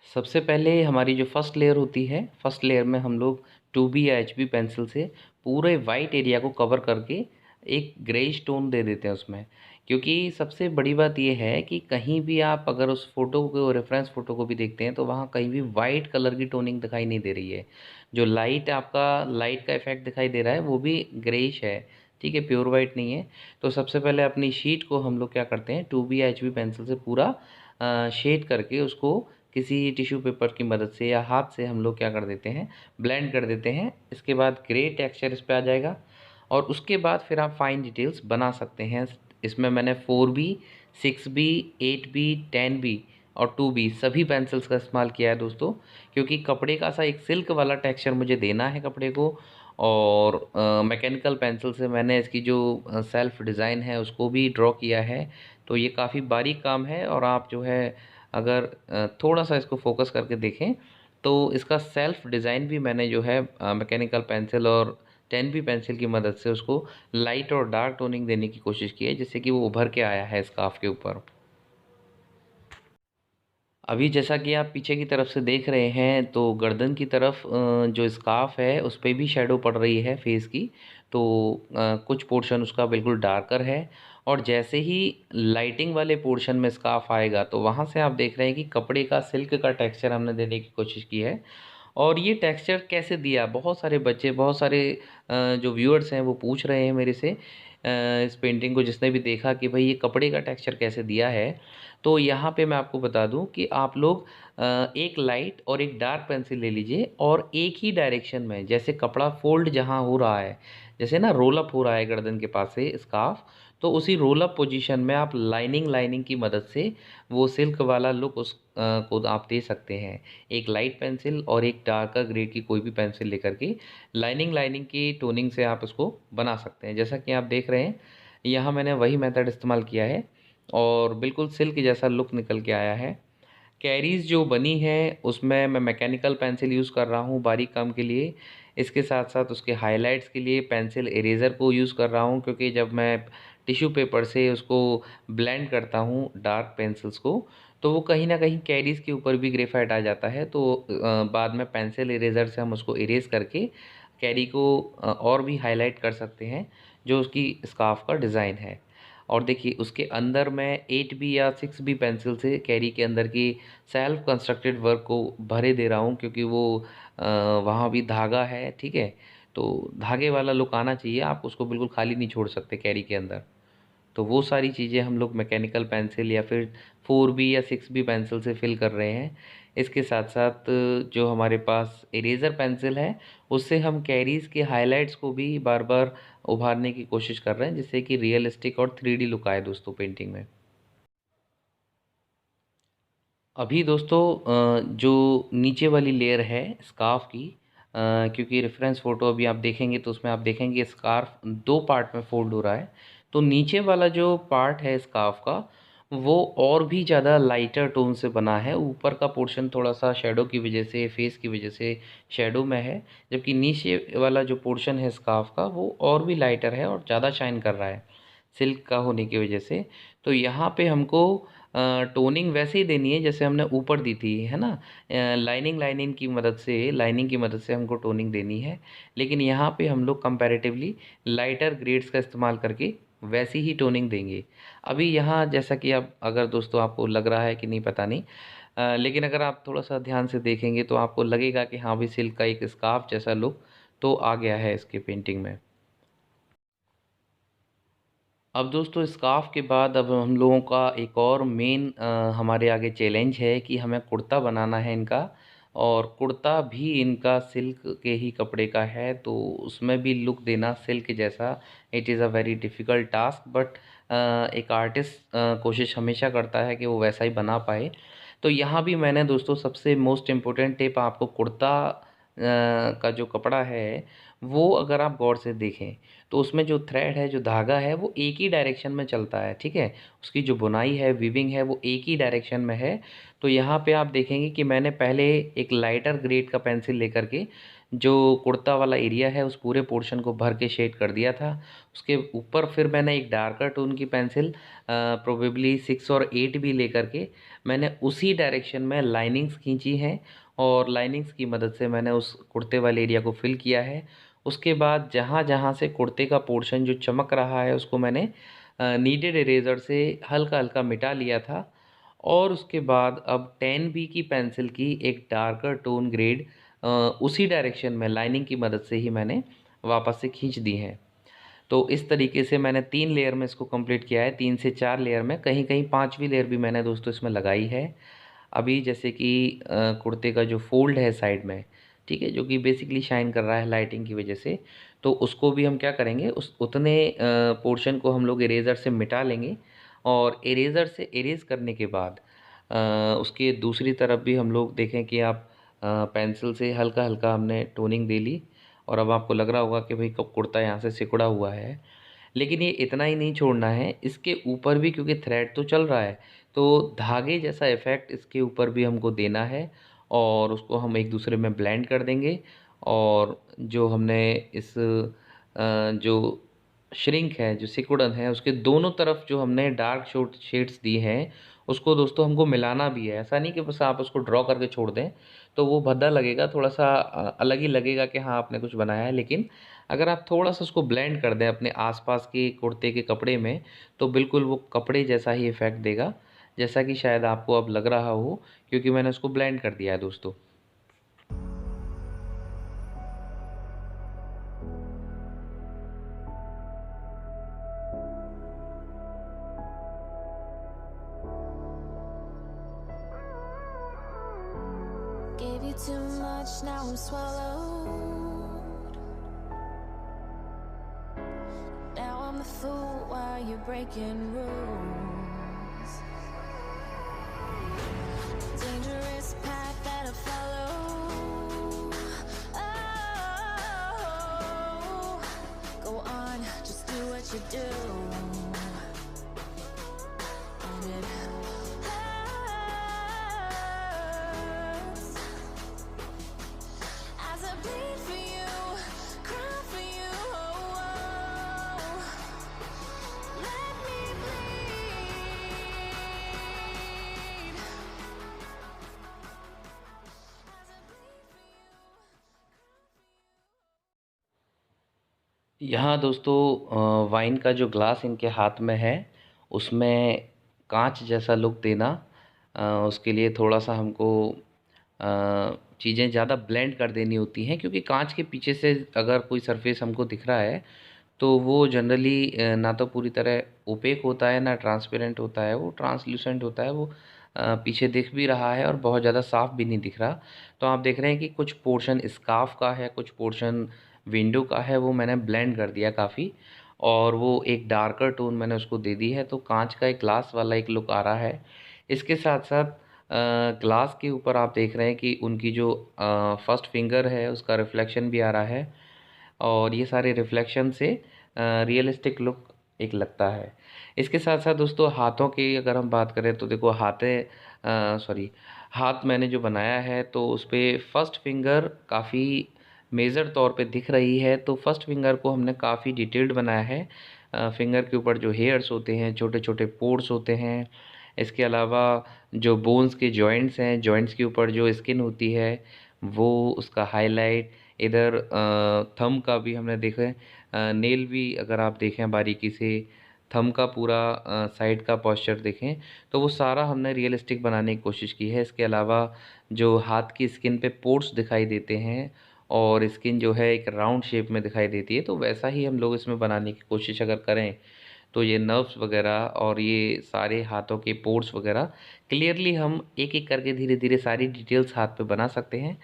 सबसे पहले हमारी जो फर्स्ट लेयर होती है, फर्स्ट लेयर में हम लोग 2B या HB पेंसिल से पूरे वाइट एरिया को कवर करके एक ग्रेइश टोन दे देते हैं उसमें। क्योंकि सबसे बड़ी बात ये है कि कहीं भी आप अगर उस फ़ोटो को, रेफरेंस फ़ोटो को भी देखते हैं तो वहाँ कहीं भी वाइट कलर की टोनिंग दिखाई नहीं दे रही है। जो लाइट आपका, लाइट का इफ़ेक्ट दिखाई दे रहा है वो भी ग्रेइश है, ठीक है, प्योर वाइट नहीं है। तो सबसे पहले अपनी शीट को हम लोग क्या करते हैं, 2B या HB पेंसिल से पूरा शेड करके उसको किसी टिश्यू पेपर की मदद से या हाथ से हम लोग क्या कर देते हैं, ब्लेंड कर देते हैं। इसके बाद ग्रे टेक्सचर इस पे आ जाएगा और उसके बाद फिर आप फाइन डिटेल्स बना सकते हैं। इसमें मैंने 4B, 6B, 8B, 10B और 2B सभी पेंसिल्स का इस्तेमाल किया है दोस्तों, क्योंकि कपड़े का सा एक सिल्क वाला टेक्सचर मुझे देना है कपड़े को। और मैकेनिकल पेंसिल से मैंने इसकी जो सेल्फ डिज़ाइन है उसको भी ड्रॉ किया है। तो ये काफ़ी बारीक काम है और आप जो है अगर थोड़ा सा इसको फोकस करके देखें तो इसका सेल्फ डिज़ाइन भी मैंने जो है मैकेनिकल पेंसिल और 10B पेंसिल की मदद से उसको लाइट और डार्क टोनिंग देने की कोशिश की है, जिससे कि वो उभर के आया है स्कार्फ के ऊपर। अभी जैसा कि आप पीछे की तरफ से देख रहे हैं तो गर्दन की तरफ जो स्कार्फ है उस पे भी शैडो पड़ रही है फेस की। तो कुछ पोर्शन उसका बिल्कुल डार्कर है और जैसे ही लाइटिंग वाले पोर्शन में स्कार्फ आएगा तो वहाँ से आप देख रहे हैं कि कपड़े का सिल्क का टेक्सचर हमने देने की कोशिश की है। और ये टेक्सचर कैसे दिया, बहुत सारे बच्चे, बहुत सारे जो व्यूअर्स हैं वो पूछ रहे हैं मेरे से इस पेंटिंग को जिसने भी देखा कि भाई ये कपड़े का टेक्सचर कैसे दिया है। तो यहाँ पे मैं आपको बता दूँ कि आप लोग एक लाइट और एक डार्क पेंसिल ले लीजिए और एक ही डायरेक्शन में, जैसे कपड़ा फोल्ड जहाँ हो रहा है, जैसे ना रोल अप हो रहा है गर्दन के पास से स्कार्फ, तो उसी रोल अप पोजीशन में आप लाइनिंग की मदद से वो सिल्क वाला लुक उस को आप दे सकते हैं। एक लाइट पेंसिल और एक डार्कर ग्रेड की कोई भी पेंसिल लेकर के लाइनिंग की टोनिंग से आप उसको बना सकते हैं। जैसा कि आप देख रहे हैं यहाँ मैंने वही मेथड इस्तेमाल किया है और बिल्कुल सिल्क जैसा लुक निकल के आया है। कैरीज़ जो बनी है उसमें मैं मैकेनिकल पेंसिल यूज़ कर रहा हूँ बारीक काम के लिए। इसके साथ साथ उसके हाइलाइट्स के लिए पेंसिल इरेज़र को यूज़ कर रहा हूँ, क्योंकि जब मैं टिश्यू पेपर से उसको ब्लेंड करता हूँ डार्क पेंसिल्स को तो वो कहीं ना कहीं कैरीज़ के ऊपर भी ग्रेफाइट आ जाता है। तो बाद में पेंसिल इरेज़र से हम उसको इरेज़ करके कैरी को और भी हाईलाइट कर सकते हैं जो उसकी स्कार्फ का डिज़ाइन है। और देखिए उसके अंदर मैं 8B या 6B पेंसिल से कैरी के अंदर की सेल्फ कंस्ट्रक्टेड वर्क को भरे दे रहा हूँ, क्योंकि वो वहाँ भी धागा है, ठीक है। तो धागे वाला लुक आना चाहिए, आप उसको बिल्कुल खाली नहीं छोड़ सकते कैरी के अंदर। तो वो सारी चीज़ें हम लोग मैकेनिकल पेंसिल या फिर 4B या 6B पेंसिल से फिल कर रहे हैं। इसके साथ साथ जो हमारे पास इरेज़र पेंसिल है उससे हम कैरीज़ के हाइलाइट्स को भी बार बार उभारने की कोशिश कर रहे हैं, जिससे कि रियलिस्टिक और 3D लुक आए दोस्तों पेंटिंग में। अभी दोस्तों जो नीचे वाली लेयर है स्कार्फ की, क्योंकि रेफरेंस फ़ोटो अभी आप देखेंगे तो उसमें आप देखेंगे स्कार्फ दो पार्ट में फोल्ड हो रहा है। तो नीचे वाला जो पार्ट है स्कार्फ का वो और भी ज़्यादा लाइटर टोन से बना है। ऊपर का पोर्शन थोड़ा सा शेडो की वजह से, फेस की वजह से शेडो में है, जबकि नीचे वाला जो पोर्शन है स्कार्फ का वो और भी लाइटर है और ज़्यादा शाइन कर रहा है सिल्क का होने की वजह से। तो यहाँ पे हमको टोनिंग वैसे ही देनी है जैसे हमने ऊपर दी थी, है ना। लाइनिंग की मदद से हमको टोनिंग देनी है, लेकिन यहाँ पे हम लोग कंपैरेटिवली लाइटर ग्रेड्स का इस्तेमाल करके वैसी ही टोनिंग देंगे। अभी यहाँ जैसा कि आप, अगर दोस्तों आपको लग रहा है कि नहीं पता नहीं, लेकिन अगर आप थोड़ा सा ध्यान से देखेंगे तो आपको लगेगा कि हाँ भी सिल्क का एक स्कार्फ जैसा लुक तो आ गया है इसके पेंटिंग में। अब दोस्तों स्कार्फ के बाद अब हम लोगों का एक और मेन हमारे आगे चैलेंज है कि हमें कुर्ता बनाना है इनका। और कुर्ता भी इनका सिल्क के ही कपड़े का है, तो उसमें भी लुक देना सिल्क जैसा, it is a very difficult task. But एक आर्टिस्ट कोशिश हमेशा करता है कि वो वैसा ही बना पाए। तो यहाँ भी मैंने दोस्तों सबसे मोस्ट इम्पोर्टेंट टिप आपको कुर्ता का जो कपड़ा है वो अगर आप गौर से देखें तो उसमें जो थ्रेड है, जो धागा है, वो एक ही डायरेक्शन में चलता है, ठीक है। उसकी जो बुनाई है, वीविंग है, वो एक ही डायरेक्शन में है। तो यहाँ पे आप देखेंगे कि मैंने पहले एक लाइटर ग्रेड का पेंसिल लेकर के जो कुर्ता वाला एरिया है उस पूरे पोर्शन को भर के शेड कर दिया था। उसके ऊपर फिर मैंने एक डार्कर टोन की पेंसिल प्रोबेबली 6 और 8 भी लेकर के मैंने उसी डायरेक्शन में लाइनिंग्स खींची हैं और लाइनिंग्स की मदद से मैंने उस कुर्ते वाले एरिया को फिल किया है। उसके बाद जहाँ जहाँ से कुर्ते का पोर्शन जो चमक रहा है उसको मैंने नीडेड इरेज़र से हल्का हल्का मिटा लिया था। और उसके बाद अब 10B की पेंसिल की एक डार्कर टोन ग्रेड उसी डायरेक्शन में लाइनिंग की मदद से ही मैंने वापस से खींच दी है। तो इस तरीके से मैंने 3 लेयर में इसको कंप्लीट किया है, 3 से 4 लेयर में, कहीं कहीं 5वीं लेयर भी मैंने दोस्तों इसमें लगाई है। अभी जैसे कि कुर्ते का जो फोल्ड है साइड में, ठीक है, जो कि बेसिकली शाइन कर रहा है लाइटिंग की वजह से, तो उसको भी हम क्या करेंगे, उस उतने पोर्शन को हम लोग इरेज़र से मिटा लेंगे और इरेज़र से इरेज़ करने के बाद उसके दूसरी तरफ भी हम लोग देखें कि आप पेंसिल से हल्का हल्का हमने टोनिंग दे ली और अब आपको लग रहा होगा कि भाई कब कुर्ता यहाँ से सिकुड़ा हुआ है। लेकिन ये इतना ही नहीं छोड़ना है, इसके ऊपर भी क्योंकि थ्रेड तो चल रहा है तो धागे जैसा इफ़ेक्ट इसके ऊपर भी हमको देना है और उसको हम एक दूसरे में ब्लेंड कर देंगे। और जो हमने इस जो श्रिंक है, जो सिकुड़न है, उसके दोनों तरफ जो हमने डार्क शोड शेड्स दी हैं उसको दोस्तों हमको मिलाना भी है। ऐसा नहीं कि बस आप उसको ड्रॉ करके छोड़ दें तो वो भद्दा लगेगा, थोड़ा सा अलग ही लगेगा कि हाँ आपने कुछ बनाया है। लेकिन अगर आप थोड़ा सा उसको ब्लेंड कर दें अपने आसपास के कुर्ते के कपड़े में तो बिल्कुल वो कपड़े जैसा ही इफ़ेक्ट देगा, जैसा कि शायद आपको अब लग रहा हो, क्योंकि मैंने उसको ब्लेंड कर दिया है दोस्तों। Gave you too much, now I'm swallowed. Now I'm the fool while you're breaking rules. Dangerous path that I follow. Oh, go on, just do what you do. And it hurts as I bleed for you, cry for you. Oh, let me bleed as I bleed for you. यहाँ दोस्तों वाइन का जो ग्लास इनके हाथ में है उसमें कांच जैसा लुक देना, उसके लिए थोड़ा सा हमको चीज़ें ज़्यादा ब्लेंड कर देनी होती हैं, क्योंकि कांच के पीछे से अगर कोई सरफेस हमको दिख रहा है तो वो जनरली ना तो पूरी तरह ओपेक होता है ना ट्रांसपेरेंट होता है, वो ट्रांसल्यूसेंट होता है। वो पीछे दिख भी रहा है और बहुत ज़्यादा साफ भी नहीं दिख रहा। तो आप देख रहे हैं कि कुछ पोर्शन स्कार्फ का है, कुछ पोर्शन विंडो का है, वो मैंने ब्लेंड कर दिया काफ़ी और वो एक डार्कर टोन मैंने उसको दे दी है, तो कांच का एक ग्लास वाला एक लुक आ रहा है। इसके साथ साथ ग्लास के ऊपर आप देख रहे हैं कि उनकी जो फर्स्ट फिंगर है उसका रिफ्लेक्शन भी आ रहा है और ये सारे रिफ्लेक्शन से रियलिस्टिक लुक एक लगता है। इसके साथ साथ दोस्तों हाथों की अगर हम बात करें तो देखो हाथ मैंने जो बनाया है तो उस पर फर्स्ट फिंगर काफ़ी मेजर तौर पे दिख रही है, तो फर्स्ट फिंगर को हमने काफ़ी डिटेल्ड बनाया है। फिंगर के ऊपर जो हेयर्स होते हैं, छोटे छोटे पोर्स होते हैं, इसके अलावा जो बोन्स के जॉइंट्स हैं, जॉइंट्स के ऊपर जो स्किन होती है वो उसका हाईलाइट, इधर थंब का भी हमने देखा है, नेल भी अगर आप देखें बारीकी से, थंब का पूरा साइड का पोस्चर देखें तो वो सारा हमने रियलिस्टिक बनाने की कोशिश की है। इसके अलावा जो हाथ की स्किन पे पोर्स दिखाई देते हैं और स्किन जो है एक राउंड शेप में दिखाई देती है, तो वैसा ही हम लोग इसमें बनाने की कोशिश अगर करें तो ये नर्व्स वगैरह और ये सारे हाथों के पोर्स वगैरह क्लियरली हम एक एक करके धीरे धीरे सारी डिटेल्स हाथ पे बना सकते हैं।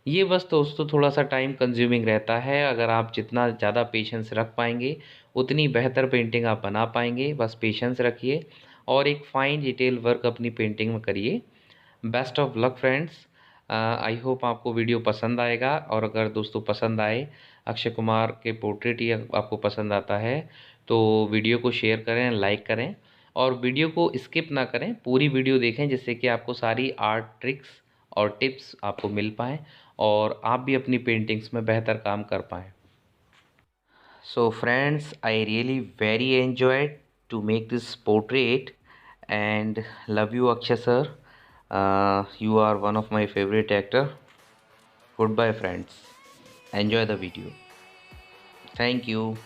ये बस दोस्तों थोड़ा सा टाइम कंज्यूमिंग रहता है, अगर आप जितना ज़्यादा पेशेंस रख पाएंगे उतनी बेहतर पेंटिंग आप बना पाएंगे। बस पेशेंस रखिए और एक फ़ाइन डिटेल वर्क अपनी पेंटिंग में करिए। Best of luck friends. I hope आपको वीडियो पसंद आएगा और अगर दोस्तों पसंद आए, अक्षय कुमार के पोर्ट्रेट ही आपको पसंद आता है तो वीडियो को शेयर करें, लाइक करें और वीडियो को स्किप ना करें, पूरी वीडियो देखें जिससे कि आपको सारी आर्ट ट्रिक्स और टिप्स आपको मिल पाएँ और आप भी अपनी पेंटिंग्स में बेहतर काम कर पाएँ। So friends, I really very enjoyed to make this portrait and love you Akshay sir. You are one of my favorite actor. Goodbye friends. Enjoy the video. Thank you.